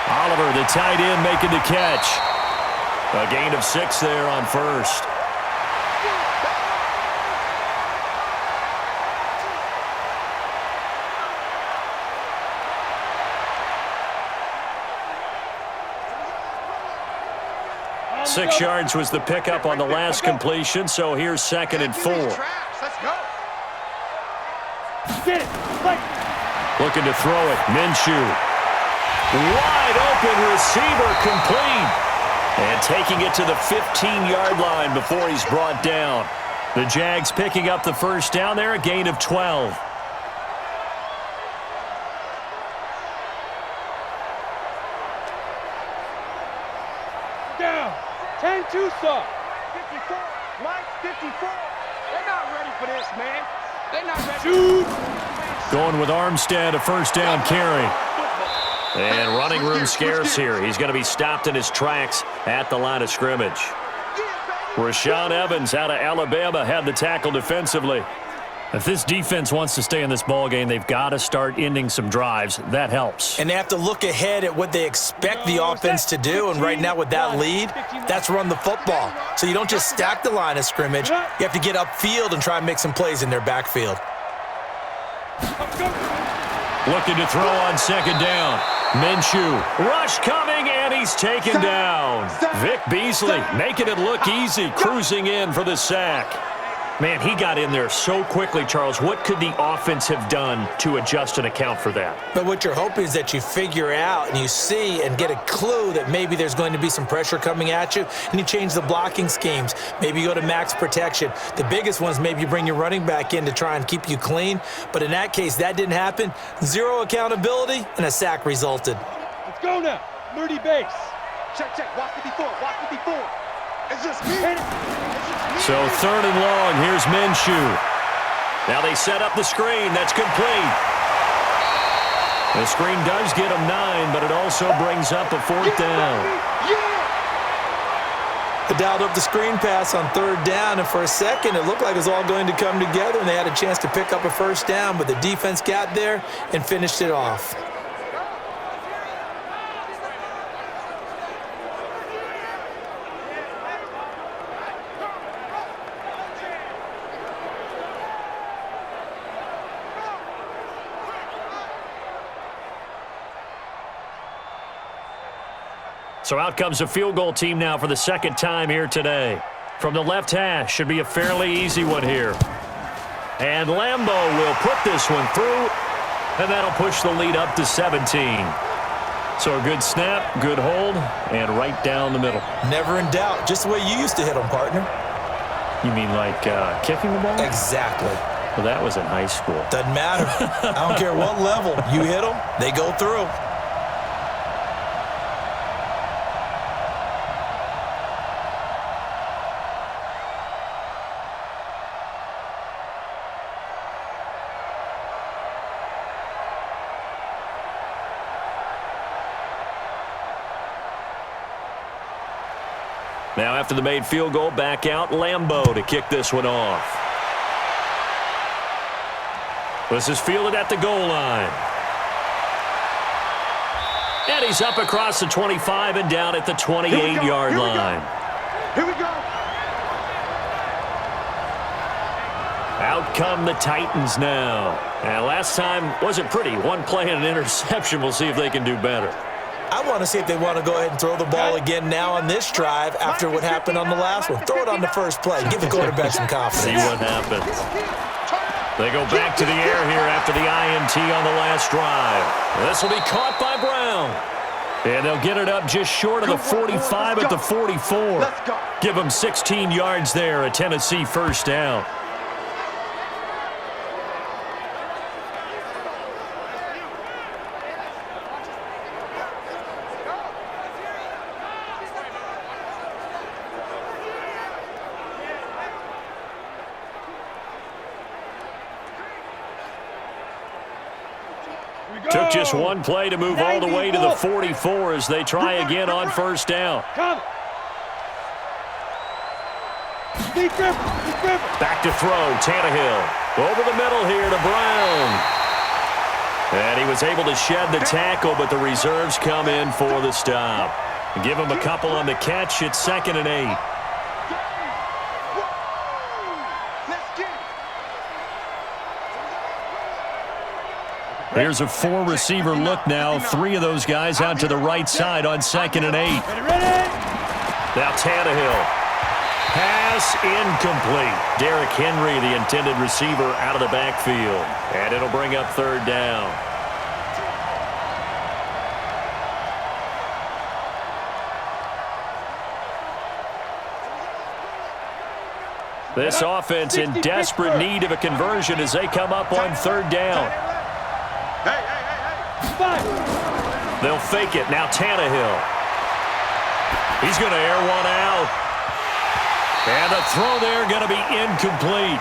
Oliver, the tight end, making the catch. A gain of 6 there on first. Six yards was the pickup on the last completion, so here's 2nd and 4. Let's go. Looking to throw it. Minshew. Wide open receiver, complete. And taking it to the 15-yard line before he's brought down. The Jags picking up the first down there, a gain of 12. Down. 10-2, sir. 54. Mike, 54. They're not ready for this, man. They're not ready. Shoot. Going with Armstead, a first down carry. And running room scarce here. He's going to be stopped in his tracks at the line of scrimmage. Rashaan Evans out of Alabama had the tackle defensively. If this defense wants to stay in this ballgame, they've got to start ending some drives. That helps. And they have to look ahead at what they expect the offense to do. And right now with that lead, that's run the football. So you don't just stack the line of scrimmage. You have to get upfield and try and make some plays in their backfield. Looking to throw on 2nd down. Minshew, rush coming, and he's taken down. Vic Beasley making it look easy, cruising in for the sack. Man, he got in there so quickly, Charles. What could the offense have done to adjust and account for that? But what you're hoping is that you figure out and you see and get a clue that maybe there's going to be some pressure coming at you, and you change the blocking schemes. Maybe you go to max protection. The biggest ones, maybe you bring your running back in to try and keep you clean. But in that case, that didn't happen. Zero accountability, and a sack resulted. Let's go now. Moody base. Check, check. Watch 54. Watch 54. It's just me. So 3rd and long, here's Minshew. Now they set up the screen. That's complete. The screen does get him 9, but it also brings up a 4th down. They dialed up the screen pass on 3rd down, and for a second it looked like it was all going to come together, and they had a chance to pick up a first down, but the defense got there and finished it off. So out comes a field goal team now for the 2nd time here today. From the left hash, should be a fairly easy one here. And Lambeau will put this one through, and that'll push the lead up to 17. So a good snap, good hold, and right down the middle. Never in doubt. Just the way you used to hit them, partner. You mean like kicking the ball? Exactly. Well, that was in high school. Doesn't matter. I don't care what level. You hit them, they go through. Now after the made field goal, back out Lambeau to kick this one off. This is fielded at the goal line. And he's up across the 25 and down at the 28-yard line. Here we go. Out come the Titans now. And last time wasn't pretty. One play and an interception. We'll see if they can do better. I want to see if they want to go ahead and throw the ball again now on this drive after what happened on the last one. Throw it on the first play. Give the quarterback some confidence. See what happens. They go back to the air here after the INT on the last drive. This will be caught by Brown. And they'll get it up just short of the 45 at the 44. Give them 16 yards there, a Tennessee first down. Took just one play to move all the way to the 44 as they try again on first down. Back to throw, Tannehill. Over the middle here to Brown. And he was able to shed the tackle, but the reserves come in for the stop. Give him a couple on the catch. It's 2nd and 8. Here's a 4-receiver look now. 3 of those guys out to the right side on 2nd and 8. Now Tannehill. Pass incomplete. Derrick Henry, the intended receiver, out of the backfield. And it'll bring up 3rd down. This offense in desperate need of a conversion as they come up on 3rd down. They'll fake it. Now Tannehill. He's going to air one out. And the throw there going to be incomplete.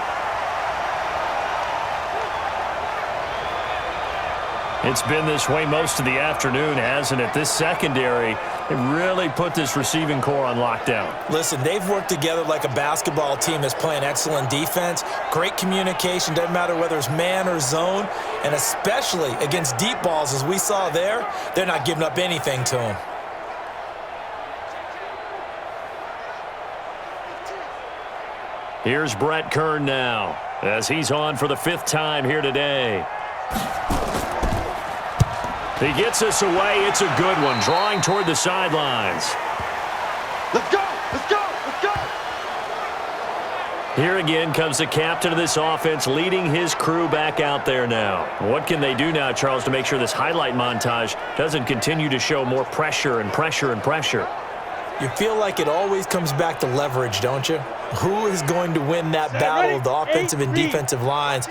It's been this way most of the afternoon, hasn't it? This secondary, they really put this receiving core on lockdown. Listen, they've worked together like a basketball team that's playing excellent defense. Great communication, doesn't matter whether it's man or zone. And especially against deep balls, as we saw there, they're not giving up anything to them. Here's Brett Kern now as he's on for the 5th time here today. He gets us away. It's a good one. Drawing toward the sidelines. Let's go! Let's go! Let's go! Here again comes the captain of this offense leading his crew back out there now. What can they do now, Charles, to make sure this highlight montage doesn't continue to show more pressure and pressure and pressure? You feel like it always comes back to leverage, don't you? Who is going to win that battle of the offensive and defensive lines?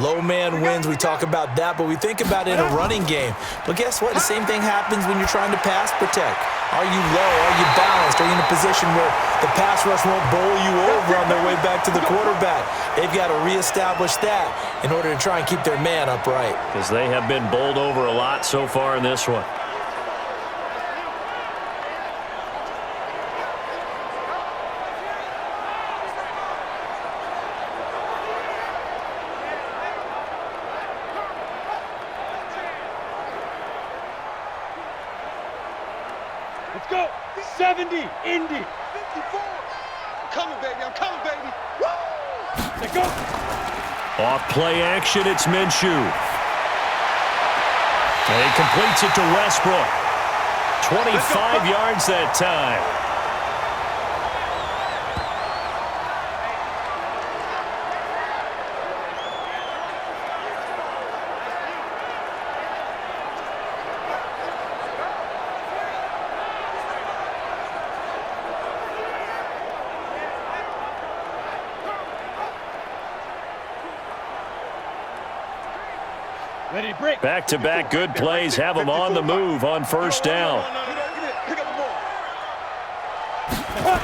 Low man wins. We talk about that, but we think about it in a running game. But guess what? The same thing happens when you're trying to pass protect. Are you low? Are you balanced? Are you in a position where the pass rush won't bowl you over on their way back to the quarterback? They've got to reestablish that in order to try and keep their man upright. Because they have been bowled over a lot so far in this one. Let's go. 70, Indy. 54. I'm coming, baby. I'm coming, baby. Woo! Let's go. Off play action, it's Minshew. And he completes it to Westbrook. 25 yards that time. Ready to break. Back-to-back good plays have them on the move on first down. Pick up the ball.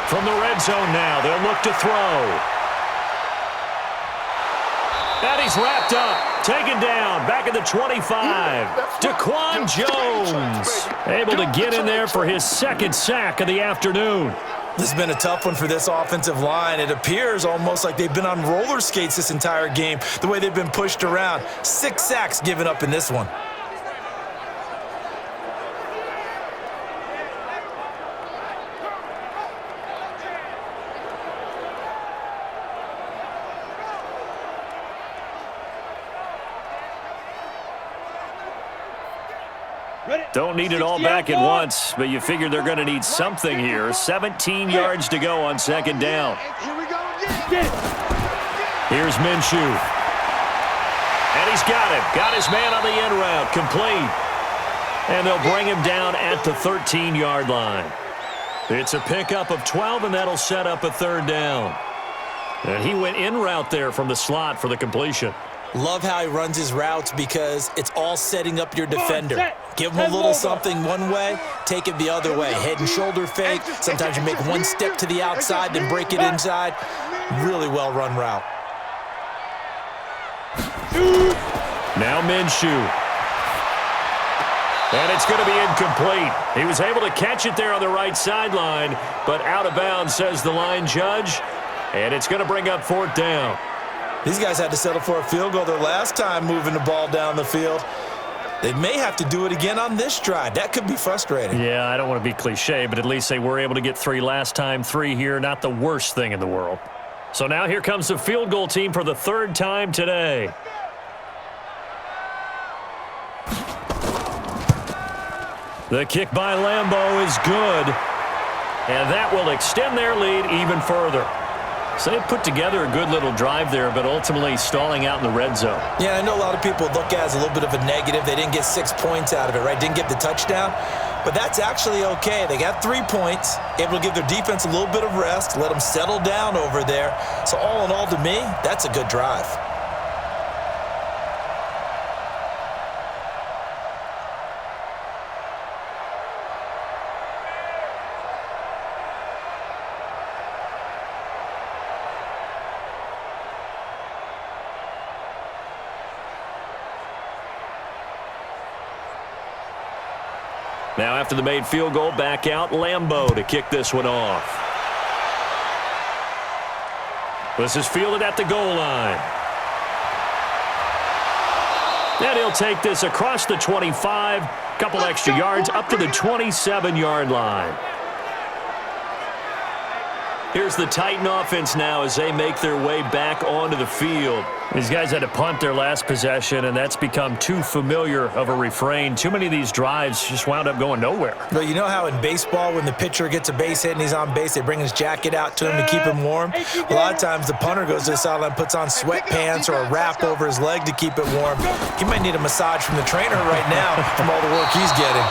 From the red zone now, they'll look to throw. And he's wrapped up, taken down, back at the 25. Daquan Jones able to get in there for his 2nd sack of the afternoon. This has been a tough one for this offensive line. It appears almost like they've been on roller skates this entire game, the way they've been pushed around. 6 sacks given up in this one. Don't need it all back at once, but you figure they're going to need something here. 17 yards to go on 2nd down. Here we go again. Here's Minshew. And he's got him. Got his man on the end route. Complete. And they'll bring him down at the 13-yard line. It's a pickup of 12, and that'll set up a 3rd down. And he went in route there from the slot for the completion. Love how he runs his routes because it's all setting up your defender. Give him a little something one way, take it the other way. Head and shoulder fake. Sometimes you make one step to the outside, then break it inside. Really well-run route. Now Minshew. And it's going to be incomplete. He was able to catch it there on the right sideline, but out of bounds, says the line judge. And it's going to bring up 4th down. These guys had to settle for a field goal their last time moving the ball down the field. They may have to do it again on this drive. That could be frustrating. Yeah, I don't want to be cliche, but at least they were able to get 3 last time. 3 here, not the worst thing in the world. So now here comes the field goal team for the 3rd time today. The kick by Lambeau is good, and that will extend their lead even further. So they put together a good little drive there, but ultimately stalling out in the red zone. Yeah, I know a lot of people look at it as a little bit of a negative. They didn't get 6 points out of it, right? Didn't get the touchdown. But that's actually okay. They got 3 points, able to give their defense a little bit of rest, let them settle down over there. So all in all, to me, that's a good drive. Now after the made field goal, back out Lambeau to kick this one off. This is fielded at the goal line. And he'll take this across the 25, couple extra yards up to the 27-yard line. Here's the Titan offense now as they make their way back onto the field. These guys had to punt their last possession, and that's become too familiar of a refrain. Too many of these drives just wound up going nowhere. But you know how in baseball, when the pitcher gets a base hit and he's on base, they bring his jacket out to him to keep him warm? A lot of times the punter goes to the sideline, puts on sweatpants or a wrap over his leg to keep it warm. He might need a massage from the trainer right now from all the work he's getting.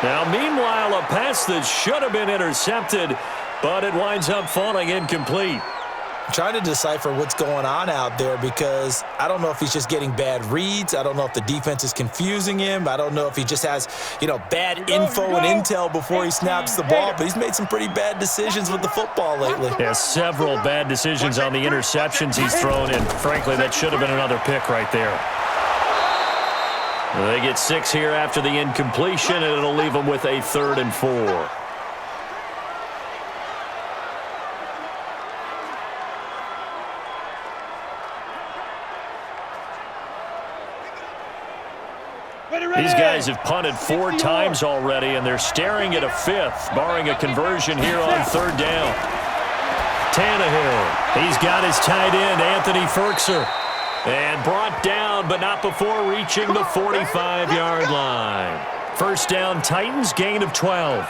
Now, meanwhile, a pass that should have been intercepted, but it winds up falling incomplete. I'm trying to decipher what's going on out there because I don't know if he's just getting bad reads. I don't know if the defense is confusing him. I don't know if he just has, bad info and intel before he snaps the ball. But he's made some pretty bad decisions with the football lately. Yeah, several bad decisions on the interceptions he's thrown, and frankly, that should have been another pick right there. They get 6 here after the incompletion, and it'll leave them with a 3rd and 4. These guys have punted 4 times already, and they're staring at a 5th, barring a conversion here on 3rd down. Tannehill, he's got his tight end, Anthony Ferkser, and brought down, but not before reaching the 45-yard line. First down, Titans, gain of 12.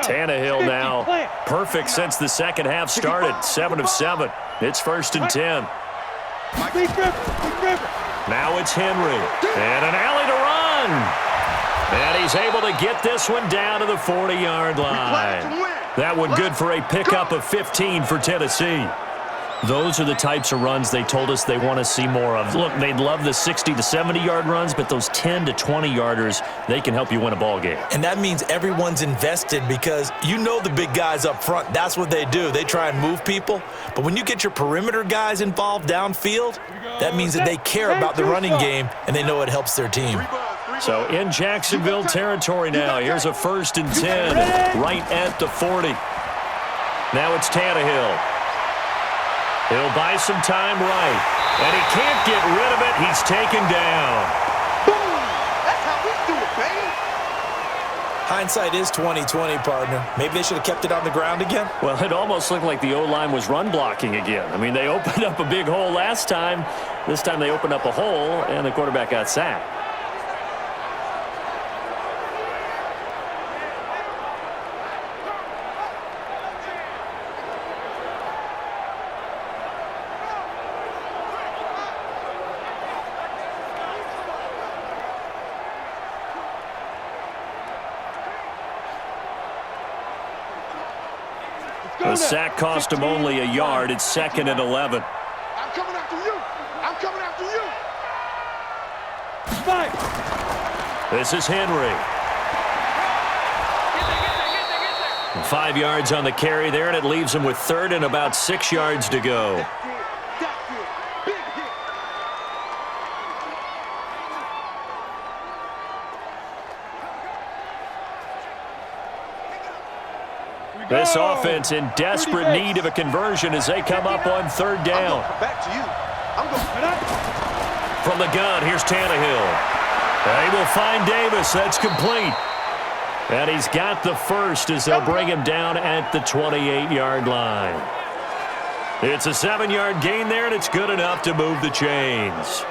Tannehill now perfect since the second half started. 7 of 7. It's 1st and 10. Now it's Henry. And an alley to run. And he's able to get this one down to the 40-yard line. That one good for a pickup of 15 for Tennessee. Those are the types of runs they told us they want to see more of. Look, they'd love the 60 to 70-yard runs, but those 10 to 20-yarders, they can help you win a ball game. And that means everyone's invested because the big guys up front, that's what they do. They try and move people. But when you get your perimeter guys involved downfield, that means that they care about the running game and they know it helps their team. So in Jacksonville territory now, here's a 1st and 10 right at the 40. Now it's Tannehill. He'll buy some time right, and he can't get rid of it. He's taken down. Boom! That's how we do it, baby. Hindsight is 20/20, partner. Maybe they should have kept it on the ground again. Well, it almost looked like the O-line was run blocking again. I mean, they opened up a big hole last time. This time they opened up a hole, and the quarterback got sacked. The sack cost him only a yard. It's 2nd and 11. I'm coming after you. I'm coming after you. Fight. This is Henry. 5 yards on the carry there, and it leaves him with 3rd and about 6 yards to go. That's it. Big hit. This offense in desperate need of a conversion as they come up on 3rd down. Back to you. I'm going. From the gun, here's Tannehill. They will find Davis. That's complete. And he's got the first as they'll bring him down at the 28-yard line. It's a 7-yard gain there, and it's good enough to move the chains.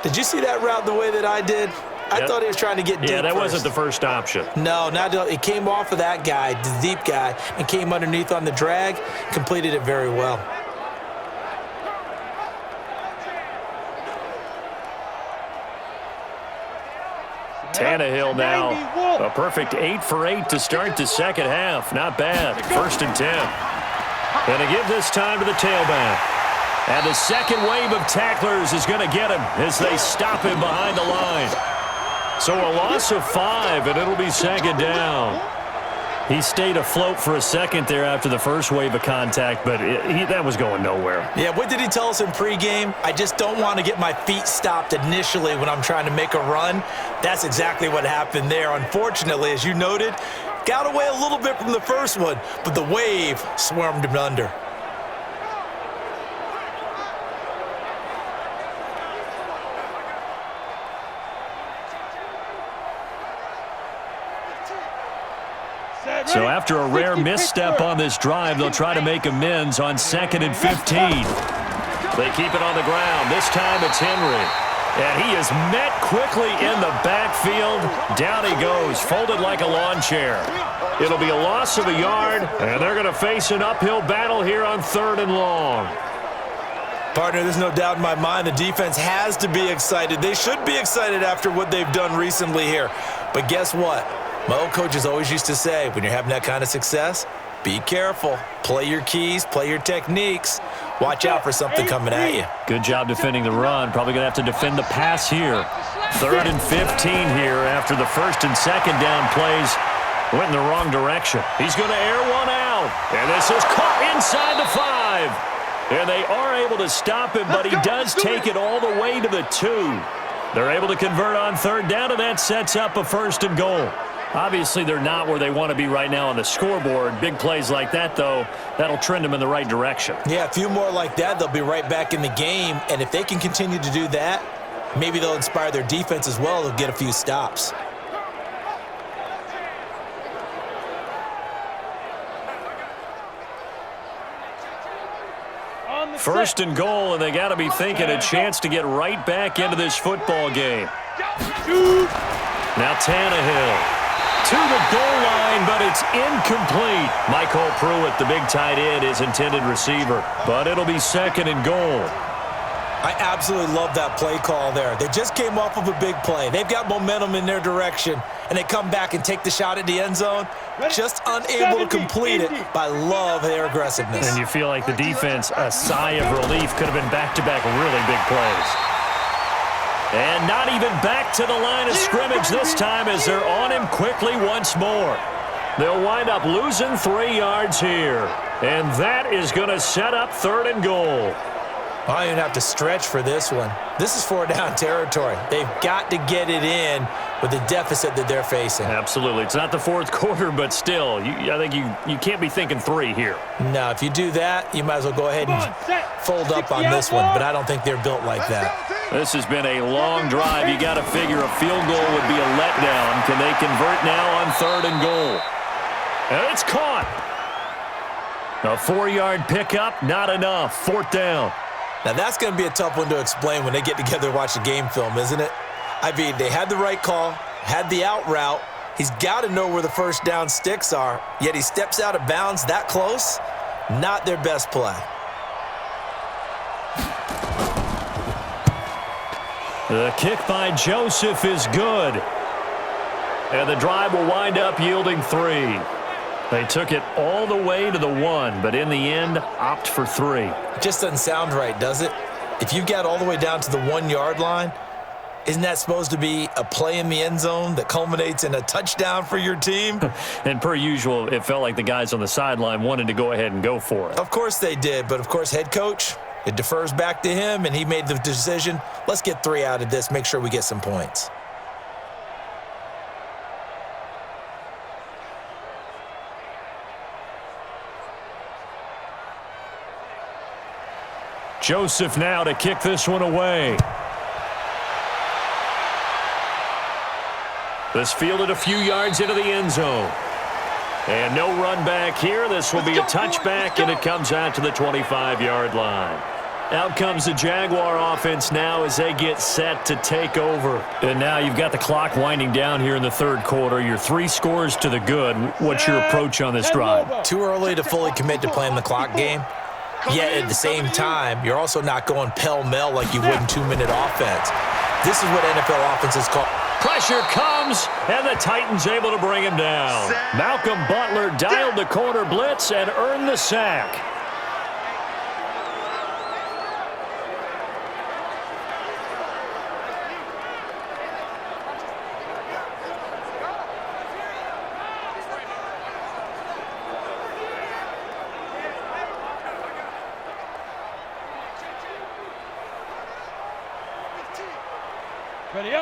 Did you see that route the way that I did? I thought he was trying to get deep. Yeah, that first. wasn't the first option. No, it came off of that guy, the deep guy, and came underneath on the drag, completed it very well. Tannehill now, a perfect 8 for 8 to start the second half. Not bad. 1st and 10. And to give this time to the tailback. And the second wave of tacklers is going to get him as they stop him behind the line. So a loss of 5, and it'll be 2nd down. He stayed afloat for a second there after the first wave of contact, but that was going nowhere. Yeah, what did he tell us in pregame? I just don't want to get my feet stopped initially when I'm trying to make a run. That's exactly what happened there. Unfortunately, as you noted, got away a little bit from the first one, but the wave swarmed him under. So after a rare misstep on this drive, they'll try to make amends on 2nd and 15. They keep it on the ground. This time it's Henry. And he is met quickly in the backfield. Down he goes, folded like a lawn chair. It'll be a loss of a yard, and they're going to face an uphill battle here on 3rd and long. Partner, there's no doubt in my mind the defense has to be excited. They should be excited after what they've done recently here. But guess what? My old coaches always used to say, when you're having that kind of success, be careful. Play your keys, play your techniques. Watch out for something coming at you. Good job defending the run. Probably going to have to defend the pass here. 3rd and 15 here after the 1st and 2nd down plays went in the wrong direction. He's going to air one out. And this is caught inside the 5. And they are able to stop him, but he does take it all the way to the 2. They're able to convert on 3rd down, and that sets up a 1st and goal. Obviously, they're not where they want to be right now on the scoreboard. Big plays like that, though, that'll trend them in the right direction. Yeah, a few more like that, they'll be right back in the game. And if they can continue to do that, maybe they'll inspire their defense as well. They'll get a few stops. First and goal, and they got to be thinking a chance to get right back into this football game. Now Tannehill to the goal line, but it's incomplete. Michael Pruitt, the big tight end, is intended receiver, but it'll be 2nd and goal. I absolutely love that play call there. They just came off of a big play. They've got momentum in their direction, and they come back and take the shot at the end zone, just unable to complete it, but I love their aggressiveness. And you feel like the defense, a sigh of relief, could have been back-to-back really big plays. And not even back to the line of scrimmage this time as they're on him quickly once more. They'll wind up losing 3 yards here. And that is going to set up 3rd and goal. I don't even have to stretch for this one. This is 4-down territory. They've got to get it in with the deficit that they're facing. Absolutely. It's not the 4th quarter, but still, I think you can't be thinking 3 here. No, if you do that, you might as well go ahead and fold up on this one, but I don't think they're built like that. This has been a long drive. You got to figure a field goal would be a letdown. Can they convert now on 3rd and goal? And it's caught. A 4-yard pickup, not enough. 4th down. Now, that's going to be a tough one to explain when they get together and watch the game film, isn't it? I mean, they had the right call, had the out route. He's got to know where the 1st down sticks are, yet he steps out of bounds that close. Not their best play. The kick by Joseph is good. And the drive will wind up yielding 3. They took it all the way to the 1, but in the end, opt for 3. It just doesn't sound right, does it? If you got all the way down to the 1-yard line, isn't that supposed to be a play in the end zone that culminates in a touchdown for your team? And per usual, it felt like the guys on the sideline wanted to go ahead and go for it. Of course they did, but of course head coach, it defers back to him, and he made the decision, let's get 3 out of this, make sure we get some points. Joseph now to kick this one away. This fielded a few yards into the end zone. And no run back here. This will be a touchback, and it comes out to the 25-yard line. Out comes the Jaguar offense now as they get set to take over. And now you've got the clock winding down here in the third quarter. You're 3 scores to the good. What's your approach on this drive? Too early to fully commit to playing the clock game. Yet at the same time, you're also not going pell-mell like you would in 2-minute offense. This is what NFL offenses call. Pressure comes, and the Titans able to bring him down. Malcolm Butler dialed the corner blitz and earned the sack.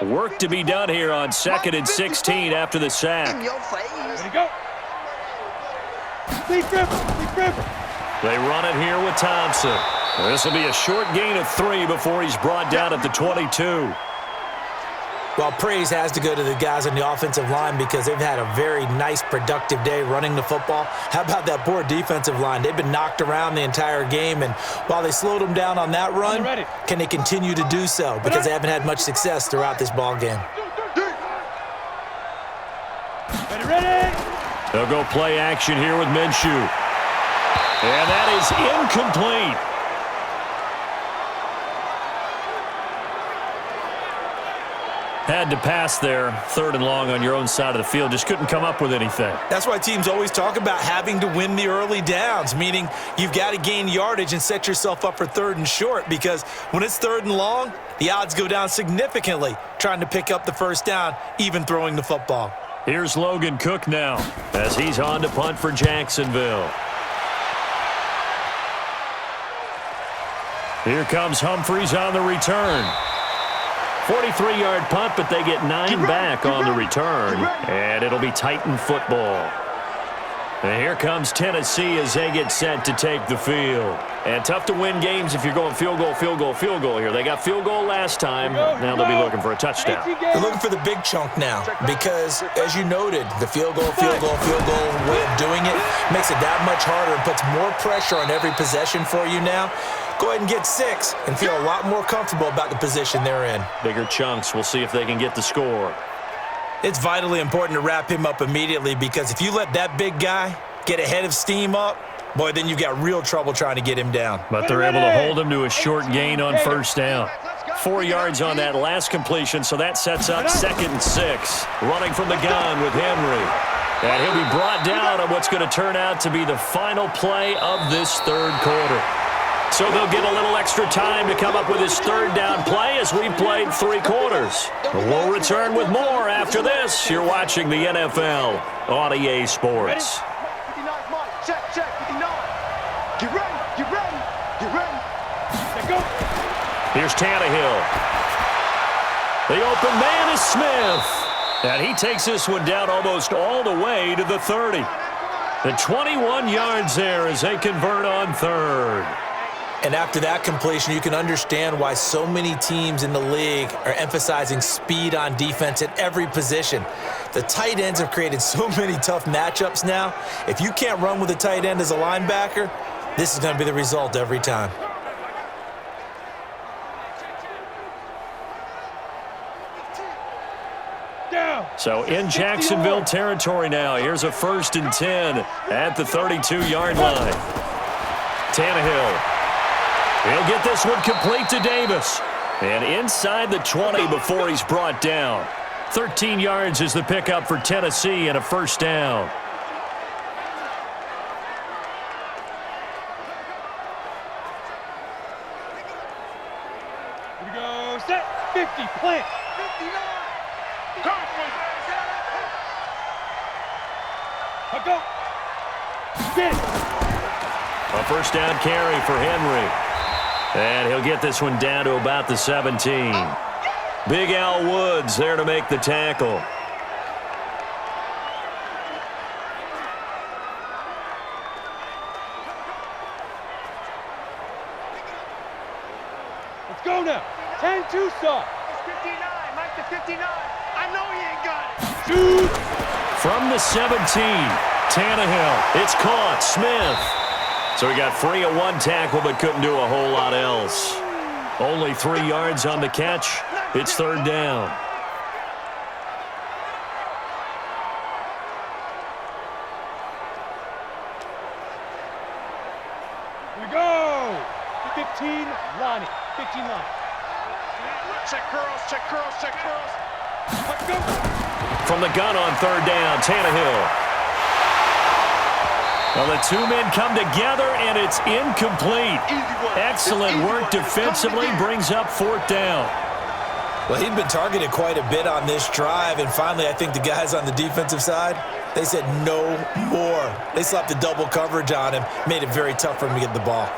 Work to be done here on 2nd and 16 after the sack. Ready, go. Deep grip. They run it here with Thompson. This will be a short gain of 3 before he's brought down at the 22. Well, praise has to go to the guys on the offensive line because they've had a very nice, productive day running the football. How about that poor defensive line? They've been knocked around the entire game, and while they slowed them down on that run, can they continue to do so? Because they haven't had much success throughout this ball game. Ready. They'll go play action here with Minshew. And that is incomplete. Had to pass there, 3rd and long on your own side of the field. Just couldn't come up with anything. That's why teams always talk about having to win the early downs, meaning you've got to gain yardage and set yourself up for 3rd and short, because when it's 3rd and long, the odds go down significantly trying to pick up the first down, even throwing the football. Here's Logan Cook now as he's on to punt for Jacksonville. Here comes Humphries on the return. 43-yard punt, but they get 9 back on the return, and it'll be Titan football. And here comes Tennessee as they get set to take the field. And tough to win games if you're going field goal here. They got field goal last time. Now they'll be looking for a touchdown. They're looking for the big chunk now because, as you noted, the field goal way of doing it makes it that much harder and puts more pressure on every possession for you now. Go ahead and get 6 and feel a lot more comfortable about the position they're in. Bigger chunks. We'll see if they can get the score. It's vitally important to wrap him up immediately because if you let that big guy get ahead of steam up, boy, then you've got real trouble trying to get him down. But they're able to hold him to a short gain on 1st down. 4 yards on that last completion, so that sets up 2nd and 6. Running from the gun with Henry. And he'll be brought down on what's going to turn out to be the final play of this 3rd quarter. So they'll get a little extra time to come up with his 3rd down play as we've played 3 quarters. We'll return with more after this. You're watching the NFL on EA Sports. 59, Mike. Check, 59. Get ready. Let's go. Here's Tannehill. The open man is Smith. And he takes this one down almost all the way to the 30. The 21 yards there as they convert on 3rd. And after that completion, you can understand why so many teams in the league are emphasizing speed on defense at every position. The tight ends have created so many tough matchups now. If you can't run with a tight end as a linebacker, this is going to be the result every time. So in Jacksonville territory now. Here's a 1st and 10 at the 32-yard line. Tannehill. He'll get this one complete to Davis. And inside the 20 before he's brought down. 13 yards is the pickup for Tennessee and a 1st down. Here we go. Set. 50. Plant. 59. Go. Spin. A first down carry for Henry. And he'll get this one down to about the 17. Big Al Woods there to make the tackle. Let's go now. 10-2 soft. 59. Mike to 59. I know he ain't got it. Shoot. From the 17, Tannehill. It's caught. Smith. So he got free of one tackle but couldn't do a whole lot else. Only 3 yards on the catch. It's third down. Here we go. 15, Lonnie. 15, Lonnie. Check curls, check curls, check curls. Let's go. From the gun on third down, Tannehill. Well, the two men come together, and it's incomplete. Excellent work defensively, brings up fourth down. Well, he'd been targeted quite a bit on this drive, and finally I think the guys on the defensive side, they said no more. They slapped the double coverage on him, made it very tough for him to get the ball.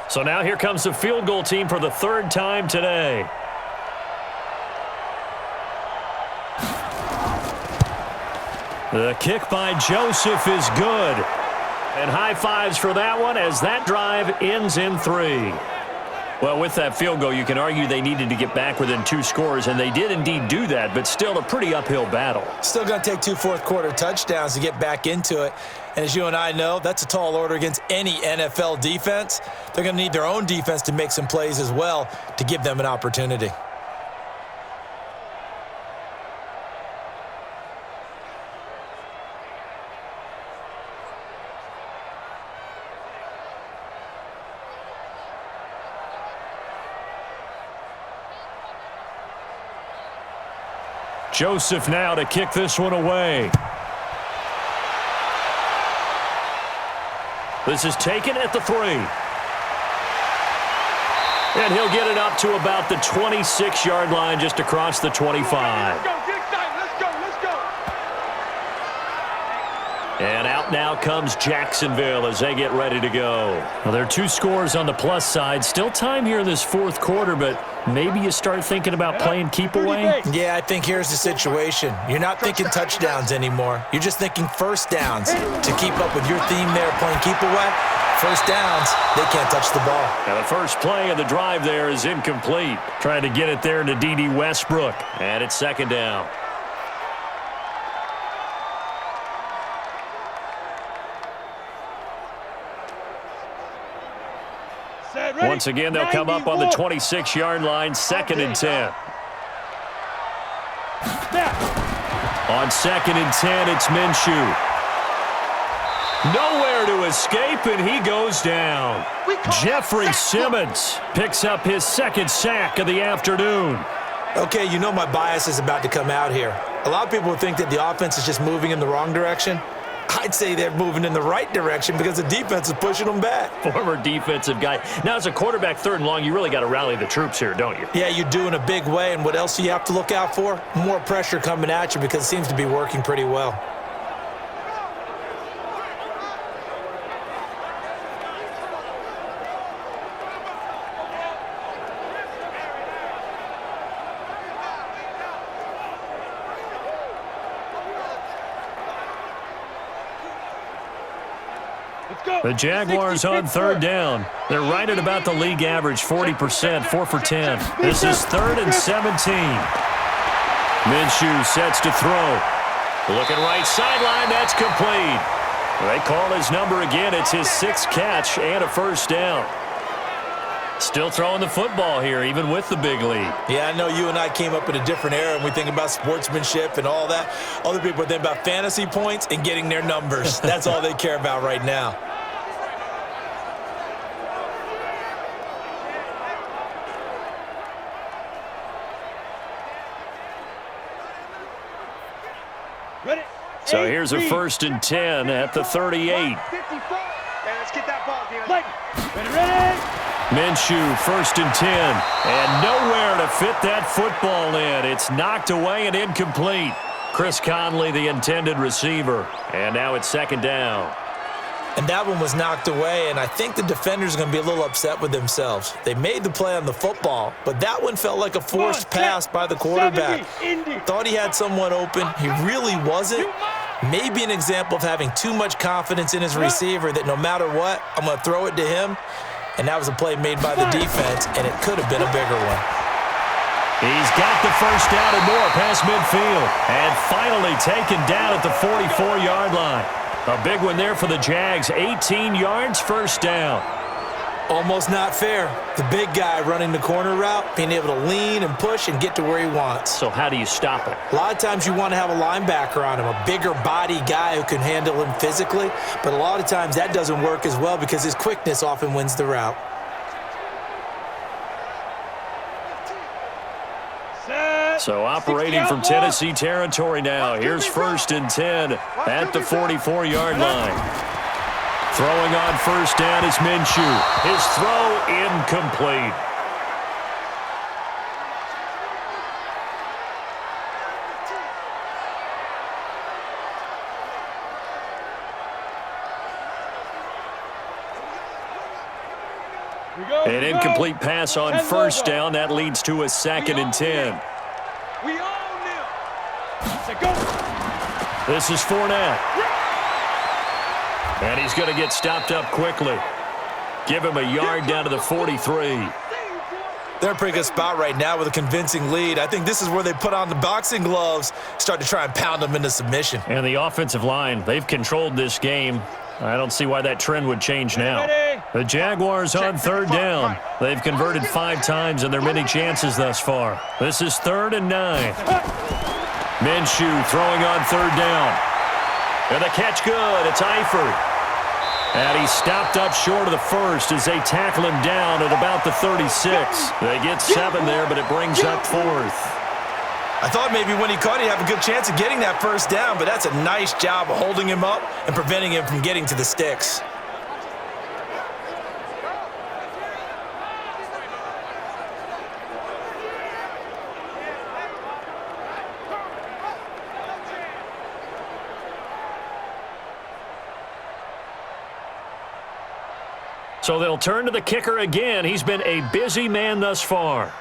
So now here comes the field goal team for the third time today. The kick by Joseph is good. And high fives for that one as that drive ends in 3. Well, with that field goal, you can argue they needed to get back within 2 scores, and they did indeed do that, but still a pretty uphill battle. Still going to take 2 fourth-quarter touchdowns to get back into it. And as you and I know, that's a tall order against any NFL defense. They're going to need their own defense to make some plays as well to give them an opportunity. Joseph now to kick this one away. This is taken at the 3. And he'll get it up to about the 26-yard line just across the 25. Let's go. Get excited. Let's go. Let's go. And out now comes Jacksonville as they get ready to go. Well, there are 2 scores on the plus side. Still time here in this fourth quarter, but maybe you start thinking about playing keep away. Yeah, I think here's the situation. You're not thinking touchdowns anymore. You're just thinking first downs. To keep up with your theme there, playing keep away, first downs, they can't touch the ball. Now the first play of the drive there is incomplete. Trying to get it there to D.D. Westbrook. And it's second down. Once again, they'll come up on the 26-yard line, 2nd and 10. On 2nd and 10, it's Minshew. Nowhere to escape, and he goes down. Jeffrey Simmons picks up his 2nd sack of the afternoon. Okay, you know my bias is about to come out here. A lot of people think that the offense is just moving in the wrong direction. I'd say they're moving in the right direction because the defense is pushing them back. Former defensive guy. Now, as a quarterback 3rd and long, you really got to rally the troops here, don't you? Yeah, you do in a big way, and what else do you have to look out for? More pressure coming at you because it seems to be working pretty well. The Jaguars on 3rd down. They're right at about the league average, 40%, 4 for 10. This is 3rd and 17. Minshew sets to throw. Looking right sideline, that's complete. They call his number again. It's his 6th catch and a first down. Still throwing the football here, even with the big lead. Yeah, I know you and I came up in a different era, and we think about sportsmanship and all that. Other people think about fantasy points and getting their numbers. That's all they care about right now. Ready? So here's a 1st and 10 at the 38. 54. Hey, let's get that ball, Dylan. Ready? Minshew, 1st and 10. And nowhere to fit that football in. It's knocked away and incomplete. Chris Conley, the intended receiver. And now it's 2nd down. And that one was knocked away, and I think the defenders are going to be a little upset with themselves. They made the play on the football, but that one felt like a forced pass by the quarterback. Thought he had someone open. He really wasn't. Maybe an example of having too much confidence in his receiver that no matter what, I'm going to throw it to him. And that was a play made by the defense, and it could have been a bigger one. He's got the 1st down and more past midfield. And finally taken down at the 44-yard line. A big one there for the Jags. 18 yards, 1st down. Almost not fair. The big guy running the corner route, being able to lean and push and get to where he wants. So how do you stop it? A lot of times you want to have a linebacker on him, a bigger body guy who can handle him physically. But a lot of times that doesn't work as well because his quickness often wins the route. So operating from Tennessee territory now. Here's 1st and 10 at the 44-yard line. Throwing on 1st down is Minshew. His throw incomplete. An incomplete pass on 1st down. That leads to a 2nd and 10. We own them. Go. This is Fournette. And he's going to get stopped up quickly. Give him a yard down to the 43. They're in a pretty good spot right now with a convincing lead. I think this is where they put on the boxing gloves, start to try and pound them into submission. And the offensive line, they've controlled this game. I don't see why that trend would change now. The Jaguars on 3rd down. They've converted 5 times in their many chances thus far. This is 3rd and 9. Minshew throwing on 3rd down. And the catch good. It's Eifert. And he's stopped up short of the 1st as they tackle him down at about the 36. They get 7 there, but it brings up 4th. I thought maybe when he caught, he'd have a good chance of getting that 1st down, but that's a nice job of holding him up and preventing him from getting to the sticks. So they'll turn to the kicker again. He's been a busy man thus far.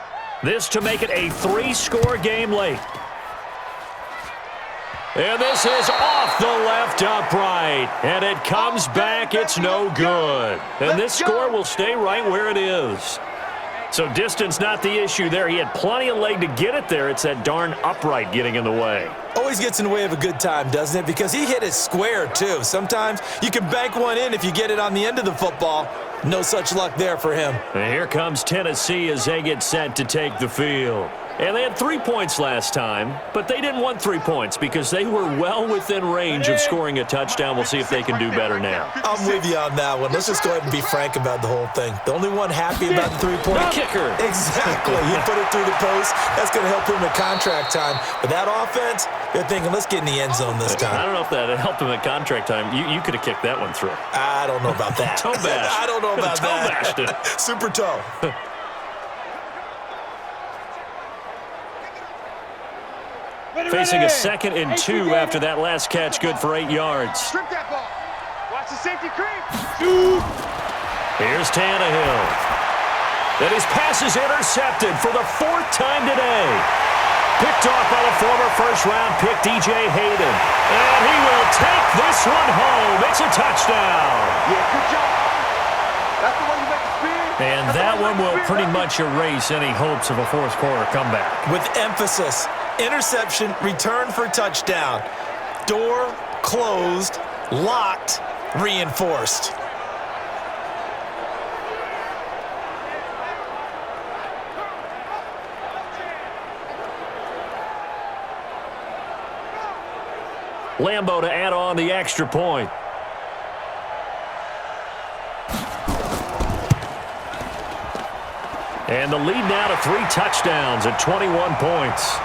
This to make it a 3-score game late. And this is off the left upright. And it comes back. It's no good. And this score will stay right where it is. So distance not the issue there. He had plenty of leg to get it there. It's that darn upright getting in the way. Always gets in the way of a good time, doesn't it? Because he hit it square, too. Sometimes you can bank one in if you get it on the end of the football. No such luck there for him. And here comes Tennessee as they get set to take the field. And they had 3 points last time, but they didn't want 3 points because they were well within range of scoring a touchdown. We'll see if they can do better now. I'm with you on that one. Let's just go ahead and be frank about the whole thing. The only one happy about the 3-point the kicker. Exactly. You put it through the post. That's going to help him at contract time. But that offense, they're thinking, let's get in the end zone this time. I don't know if that helped him at contract time. You could have kicked that one through. I don't know about that. Toe bash. I don't know about toe that. Bashed it. Super toe. Facing a 2nd and 2 after that last catch, good for 8 yards. Strip that ball. Watch the safety creep. Here's Tannehill. And his pass is intercepted for the 4th time today. Picked off by the former first-round pick, DJ Hayden. And he will take this one home. It's a touchdown. Yeah, good job. That's the one you make the spin. And that one will pretty much erase any hopes of a fourth-quarter comeback. With emphasis. Interception, return for touchdown. Door closed, locked, reinforced. Lambeau to add on the extra point. And the lead now to 3 touchdowns at 21 points.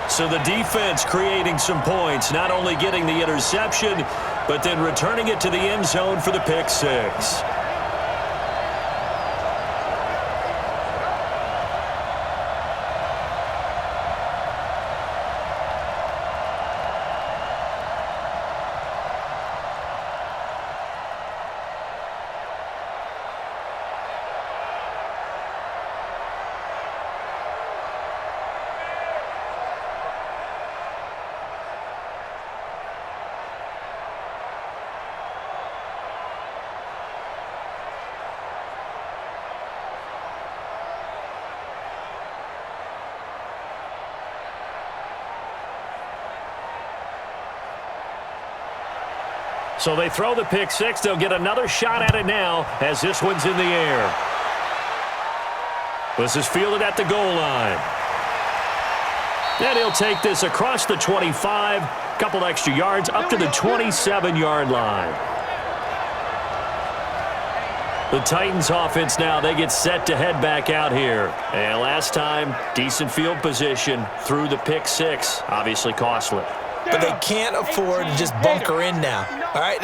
So the defense creating some points, not only getting the interception, but then returning it to the end zone for the pick six. So they throw the pick six. They'll get another shot at it now as this one's in the air. This is fielded at the goal line. And he'll take this across the 25, couple extra yards up to the 27-yard line. The Titans offense now, they get set to head back out here. And last time, decent field position through the pick six, obviously costly. But they can't afford to just bunker in now. All right,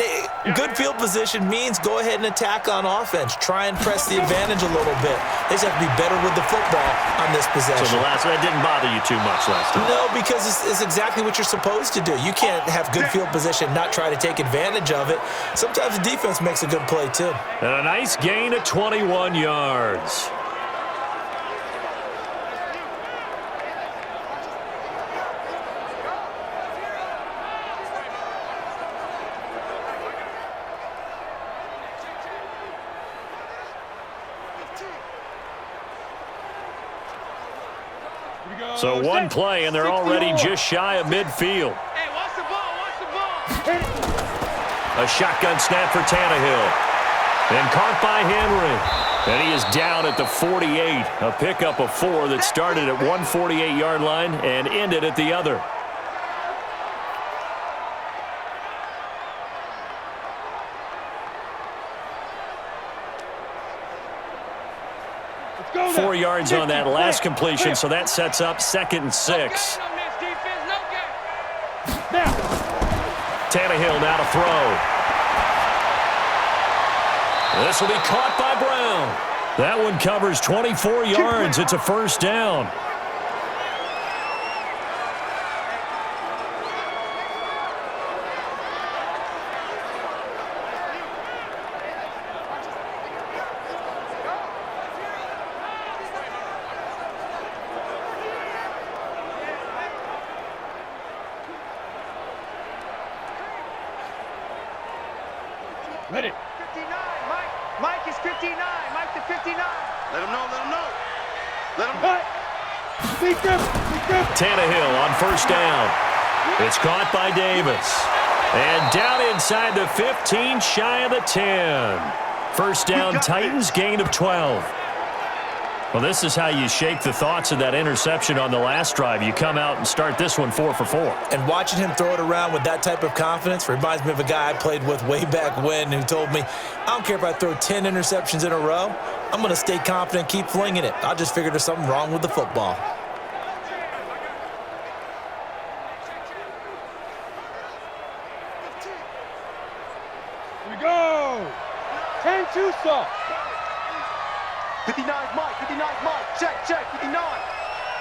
good field position means go ahead and attack on offense. Try and press the advantage a little bit. They just have to be better with the football on this possession. So that didn't bother you too much last time? No, because it's exactly what you're supposed to do. You can't have good field position, not try to take advantage of it. Sometimes the defense makes a good play, too. And a nice gain of 21 yards. So one play, and they're already just shy of midfield. Hey, watch the ball, watch the ball. A shotgun snap for Tannehill. And caught by Henry. And he is down at the 48. A pickup of 4 that started at one 48-yard line and ended at the other. Let's go now. 4 yards on that last completion, so that sets up 2nd and 6. Tannehill now to throw. This will be caught by Brown. That one covers 24 yards. It's a first down. Ready. 59, Mike. Mike is 59. Mike to 59. Let him know, let him know. Let him Cut. Big grip. Tannehill on first down. It's caught by Davis. And down inside the 15, shy of the 10. First down, Titans, gain of 12. Well, this is how you shake the thoughts of that interception on the last drive. You come out and start this one 4 for 4. And watching him throw it around with that type of confidence reminds me of a guy I played with way back when who told me, I don't care if I throw 10 interceptions in a row. I'm going to stay confident, keep flinging it. I just figured there's something wrong with the football. Here we go. 10-2 saw. 59, Mike. 59, Mike. Check. 59.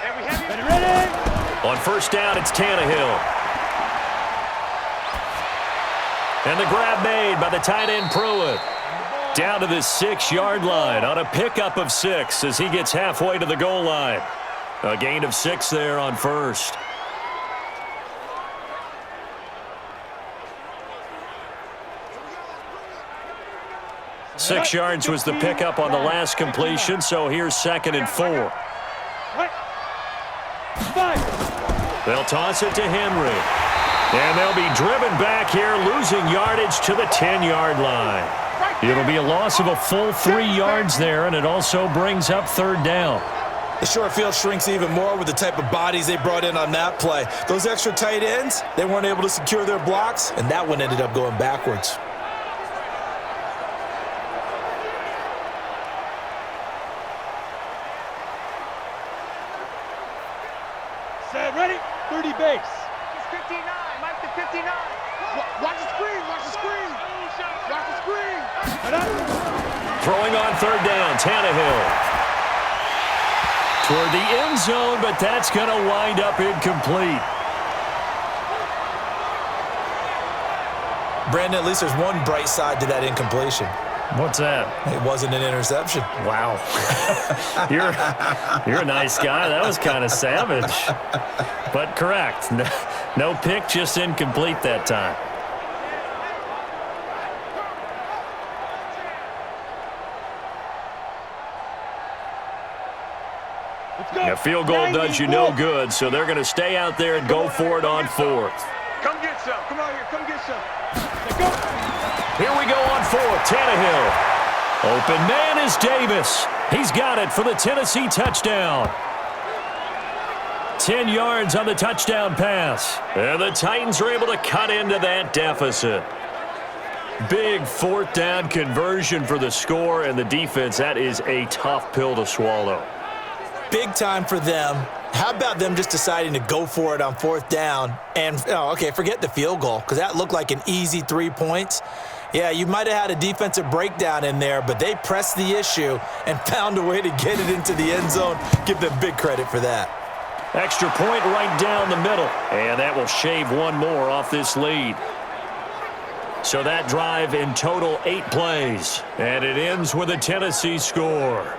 And we have it. Ready. On first down, it's Tannehill. And the grab made by the tight end Pruitt. Down to the 6-yard line on a pickup of 6 as he gets halfway to the goal line. A gain of 6 there on first. Six yards was the pickup on the last completion, so here's 2nd and 4. They'll toss it to Henry. And they'll be driven back here, losing yardage to the 10-yard line. It'll be a loss of a full 3 yards there, and it also brings up 3rd down. The short field shrinks even more with the type of bodies they brought in on that play. Those extra tight ends, they weren't able to secure their blocks, and that one ended up going backwards. Set, ready? 30 base. He's 59. Mike to 59. Watch the screen. Watch the screen. Watch the screen. Throwing on third down, Tannehill. Toward the end zone, but that's going to wind up incomplete. Brandon, at least there's one bright side to that incompletion. What's that? It wasn't an interception. Wow. You're a nice guy. That was kind of savage. But correct. No pick, just incomplete that time. A field goal does you no good, so they're going to stay out there and go for it on fourth. Come get some. Come out here. Come get some. Let's go. Here we go on fourth. Tannehill. Open man is Davis. He's got it for the Tennessee touchdown. 10 yards on the touchdown pass. And the Titans are able to cut into that deficit. Big fourth down conversion for the score, and the defense, that is a tough pill to swallow. Big time for them. How about them just deciding to go for it on fourth down and, forget the field goal, because that looked like an easy 3 points. Yeah, you might have had a defensive breakdown in there, but they pressed the issue and found a way to get it into the end zone. Give them big credit for that. Extra point right down the middle, and that will shave one more off this lead. So that drive in total 8 plays, and it ends with a Tennessee score.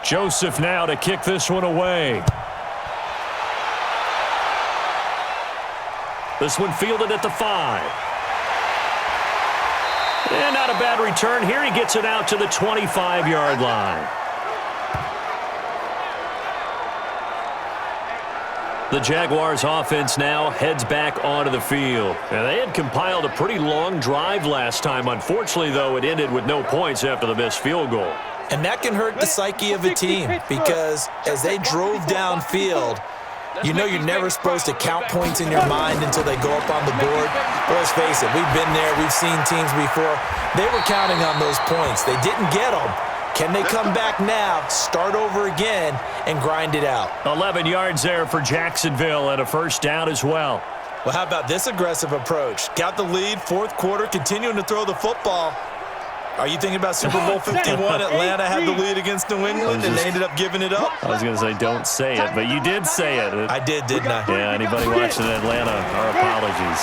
Joseph now to kick this one away. This one fielded at the 5. And not a bad return here. He gets it out to the 25-yard line. The Jaguars offense now heads back onto the field. And they had compiled a pretty long drive last time. Unfortunately, though, it ended with no points after the missed field goal. And that can hurt the psyche of a team, because as they drove downfield, you know you're never supposed to count points in your mind until they go up on the board. But let's face it, we've been there. We've seen teams before. They were counting on those points. They didn't get them. Can they come back now, start over again, and grind it out? 11 yards there for Jacksonville and a first down as well. Well, how about this aggressive approach? Got the lead, fourth quarter, continuing to throw the football. Are you thinking about Super Bowl 51? Atlanta had the lead against New England, and they ended up giving it up? I was going to say don't say it, but you did say it. I did, didn't I? Yeah, anybody watching Atlanta, our apologies.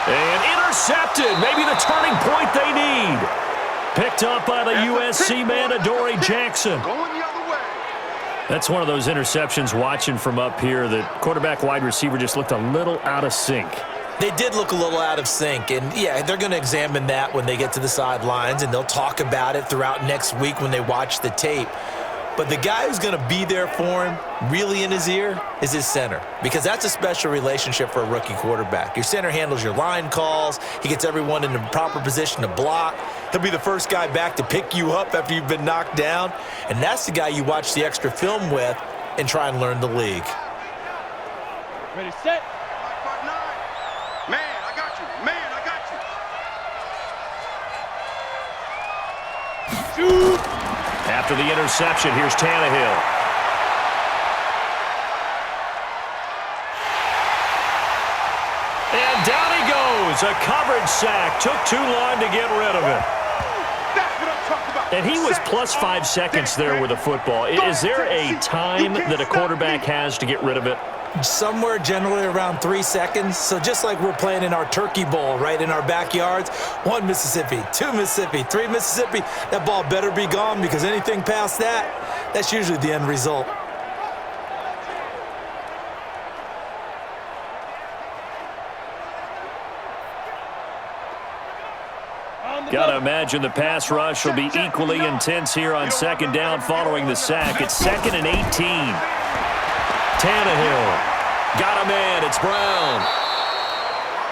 And intercepted. Maybe the turning point they need. Picked up by the USC man, Adoree Jackson. Going the other way. That's one of those interceptions watching from up here that quarterback wide receiver just looked a little out of sync. They did look a little out of sync, and yeah, they're going to examine that when they get to the sidelines, and they'll talk about it throughout next week when they watch the tape. But the guy who's going to be there for him, really in his ear, is his center, because that's a special relationship for a rookie quarterback. Your center handles your line calls. He gets everyone in the proper position to block. He'll be the first guy back to pick you up after you've been knocked down, and that's the guy you watch the extra film with and try and learn the league. Ready, set. Man, I got you. Man, I got you. Shoot. After the interception, here's Tannehill. And down he goes. A coverage sack. Took too long to get rid of it. That's what I'm talking about. And he was plus 5 seconds there with the football. Is there a time that a quarterback has to get rid of it? Somewhere generally around 3 seconds. So just like we're playing in our turkey bowl right in our backyards, 1 Mississippi, 2 Mississippi, 3 Mississippi, that ball better be gone, because anything past that, that's usually the end result. Got to imagine the pass rush will be equally intense here on second down following the sack. It's 2nd and 18. Tannehill Got a man. It's Brown.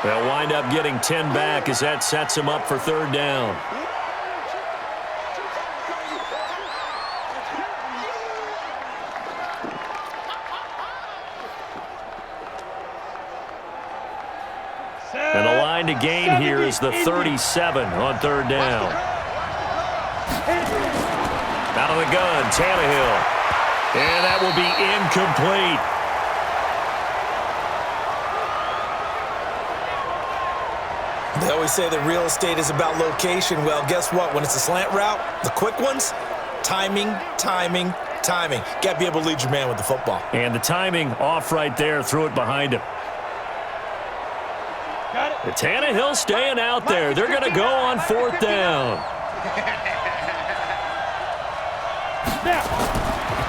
They'll wind up getting 10 back as that sets him up for third down. And the line to gain here is the 37 on third down. Out of the gun, Tannehill. And that will be incomplete. They always say that real estate is about location. Well, guess what? When it's a slant route, the quick ones, timing, timing, timing. Got to be able to lead your man with the football. And the timing off right there, threw it behind him. The Tannehill staying out there. They're going to go on fourth down.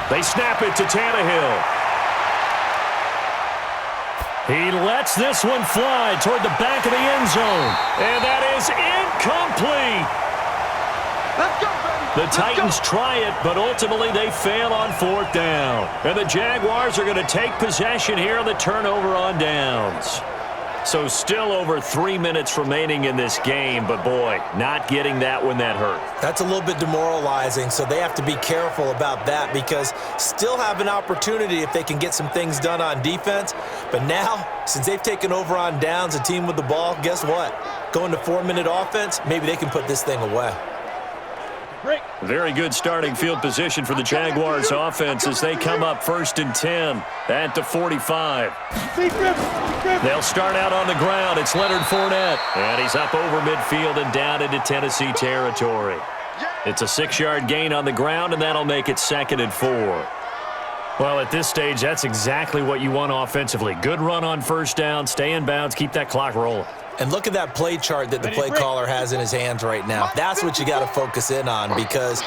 They snap it to Tannehill. He lets this one fly toward the back of the end zone. And that is incomplete. Let's go, baby. The Titans try it, but ultimately they fail on fourth down. And the Jaguars are going to take possession here on the turnover on downs. So still over 3 minutes remaining in this game, but boy, not getting that one that hurt. That's a little bit demoralizing, so they have to be careful about that because still have an opportunity if they can get some things done on defense. But now, since they've taken over on downs, a team with the ball, guess what? Going to 4-minute offense, maybe they can put this thing away. Very good starting field position for the Jaguars offense as they come up 1st and 10 at the 45. They'll start out on the ground. It's Leonard Fournette. And he's up over midfield and down into Tennessee territory. It's a 6-yard gain on the ground, and that'll make it 2nd and 4. Well, at this stage, that's exactly what you want offensively. Good run on first down, stay in bounds, keep that clock rolling. And look at that play chart that the play caller has in his hands right now. That's what you got to focus in on because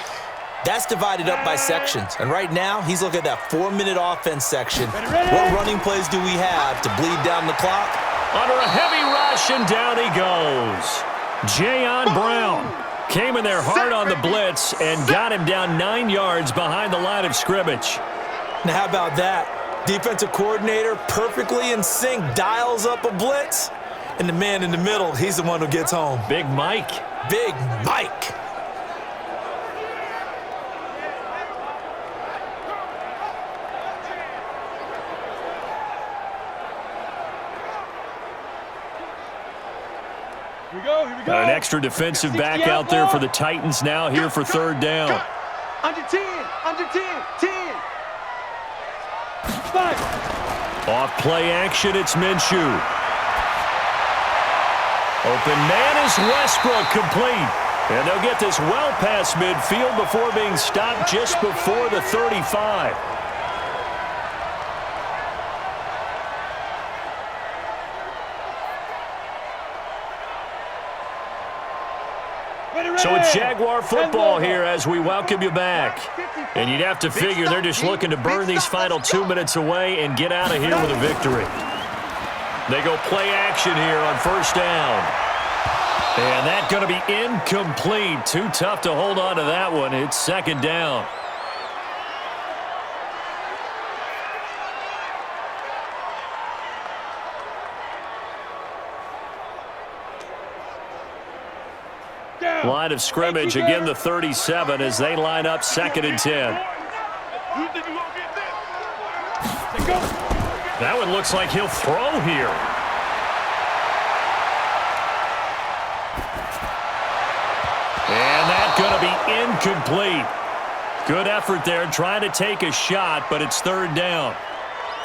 that's divided up by sections. And right now, he's looking at that 4-minute offense section. What running plays do we have to bleed down the clock? Under a heavy rush, and down he goes. Jayon Brown came in there hard on the blitz and got him down 9 yards behind the line of scrimmage. Now, how about that? Defensive coordinator perfectly in sync, dials up a blitz. And the man in the middle, he's the one who gets home. Big Mike. Big Mike. Here we go, here we go. An extra defensive back out there for the Titans now here for third down. Under 10, under 10, 10. 5. Off play action, it's Minshew. Open man is Westbrook, complete. And they'll get this well past midfield before being stopped just before the 35. So it's Jaguar football here as we welcome you back. And you'd have to figure they're just looking to burn these final 2 minutes away and get out of here with a victory. They go play action here on first down. And that's going to be incomplete. Too tough to hold on to that one. It's 2nd down. Line of scrimmage, again the 37 as they line up 2nd and 10. That one looks like he'll throw here. And that's going to be incomplete. Good effort there trying to take a shot, but it's 3rd down.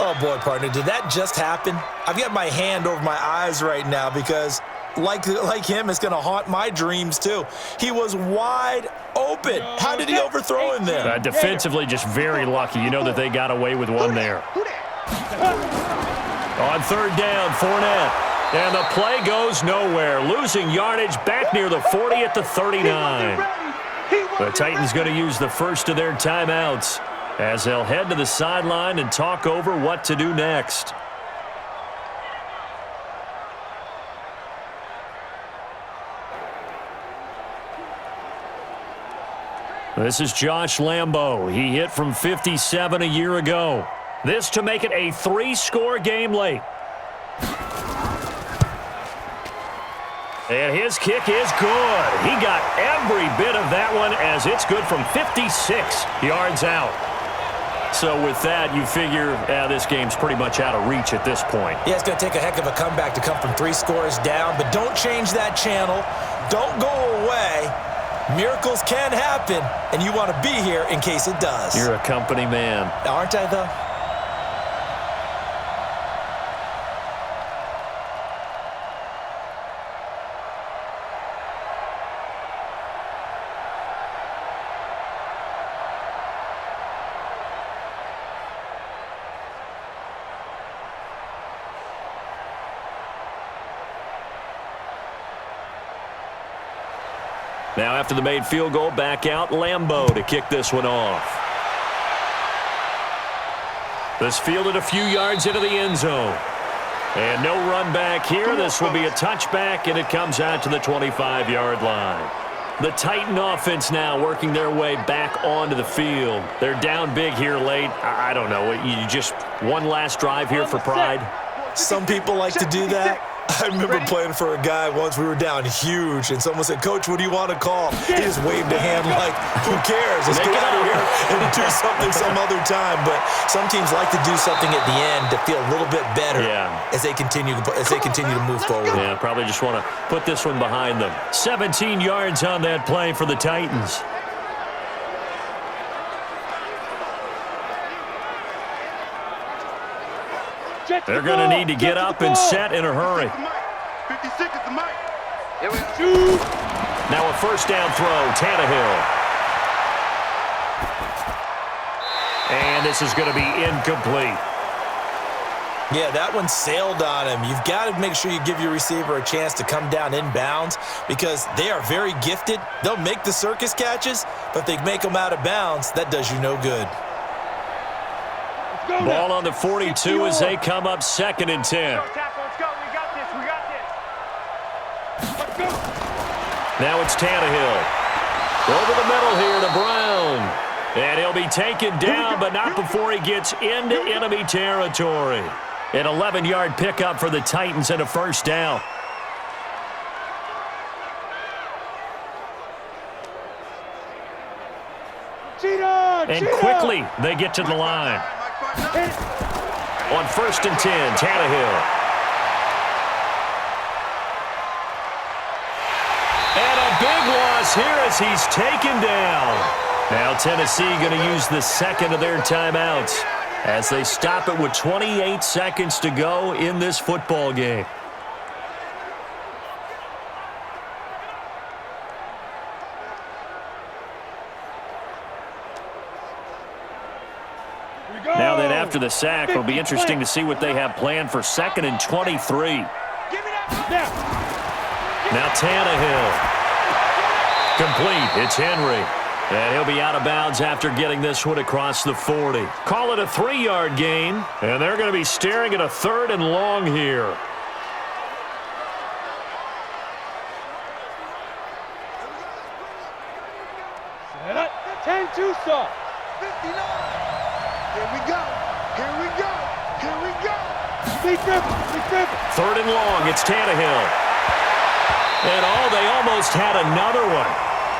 Oh, boy, partner, did that just happen? I've got my hand over my eyes right now because like him, it's going to haunt my dreams, too. He was wide open. How did he overthrow him there? Defensively, just very lucky. You know that they got away with one there. On 3rd down, Fournette. And the play goes nowhere. Losing yardage back near the 40 at the 39. The Titans going to use the first of their timeouts as they'll head to the sideline and talk over what to do next. This is Josh Lambo. He hit from 57 a year ago. This to make it a 3-score game late. And his kick is good. He got every bit of that one as it's good from 56 yards out. So with that, you figure this game's pretty much out of reach at this point. Yeah, it's going to take a heck of a comeback to come from 3 scores down, but don't change that channel. Don't go away. Miracles can happen, and you want to be here in case it does. You're a company man. Aren't I, though? Now after the made field goal, back out Lambeau to kick this one off. This fielded a few yards into the end zone. And no run back here. This will be a touchback, and it comes out to the 25-yard line. The Titan offense now working their way back onto the field. They're down big here late. I don't know. You just one last drive here for pride? Some people like to do that. I remember playing for a guy once. We were down huge, and someone said, "Coach, what do you want to call?" He just waved a hand like, "Who cares? Let's get out of here and do something some other time." But some teams like to do something at the end to feel a little bit better as they continue to move forward. Yeah, probably just want to put this one behind them. 17 yards on that play for the Titans. They're going to need to get up and set in a hurry. 56 is the mic. Now a first down throw, Tannehill. And this is going to be incomplete. Yeah, that one sailed on him. You've got to make sure you give your receiver a chance to come down inbounds because they are very gifted. They'll make the circus catches, but if they make them out of bounds, that does you no good. Ball on the 42 as they come up 2nd and 10. Let's go. We got this. Let's go. Now it's Tannehill. Over the middle here to Brown. And he'll be taken down, but not before he gets into enemy territory. An 11-yard pickup for the Titans and a first down. And quickly they get to the line. On 1st and 10, Tannehill. And a big loss here as he's taken down. Now Tennessee going to use the second of their timeouts as they stop it with 28 seconds to go in this football game. Now then, after the sack, it'll be interesting to see what they have planned for 2nd and 23. Now Tannehill. Complete. It's Henry. And he'll be out of bounds after getting this one across the 40. Call it a 3-yard gain, and they're going to be staring at a 3rd and long here. Set up. 10-2 stop. 59. Here we go. Here we go. Here we go. Big dribble. 3rd and long. It's Tannehill. And they almost had another one.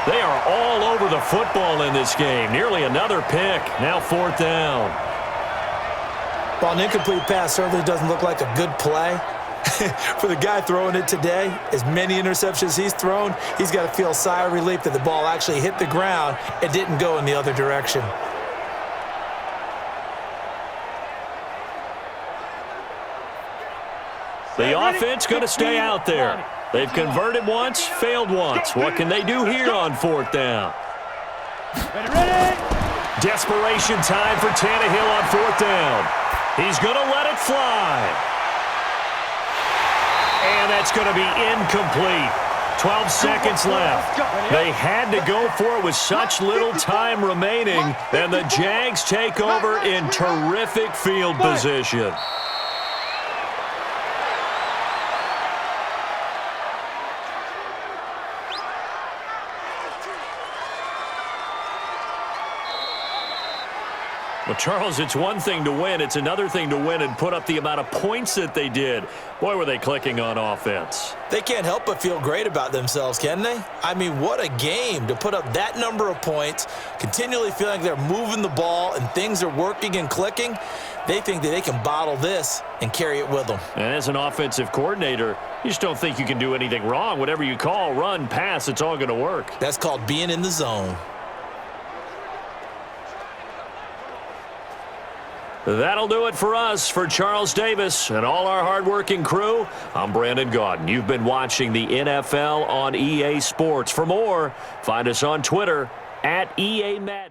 They are all over the football in this game. Nearly another pick. Now 4th down. Well, an incomplete pass certainly doesn't look like a good play. For the guy throwing it today, as many interceptions he's thrown, he's got to feel a sigh of relief that the ball actually hit the ground and didn't go in the other direction. The offense going to stay out there. They've converted once, failed once. What can they do here on 4th down? Ready. Desperation time for Tannehill on 4th down. He's going to let it fly. And that's going to be incomplete. 12 seconds left. They had to go for it with such little time remaining, and the Jags take over in terrific field position. Well, Charles, it's one thing to win. It's another thing to win and put up the amount of points that they did. Boy, were they clicking on offense. They can't help but feel great about themselves, can they? I mean, what a game to put up that number of points, continually feeling they're moving the ball and things are working and clicking. They think that they can bottle this and carry it with them. And as an offensive coordinator, you just don't think you can do anything wrong. Whatever you call, run, pass, it's all going to work. That's called being in the zone. That'll do it for us. For Charles Davis and all our hardworking crew, I'm Brandon Gaudin. You've been watching the NFL on EA Sports. For more, find us on Twitter @EA Madden.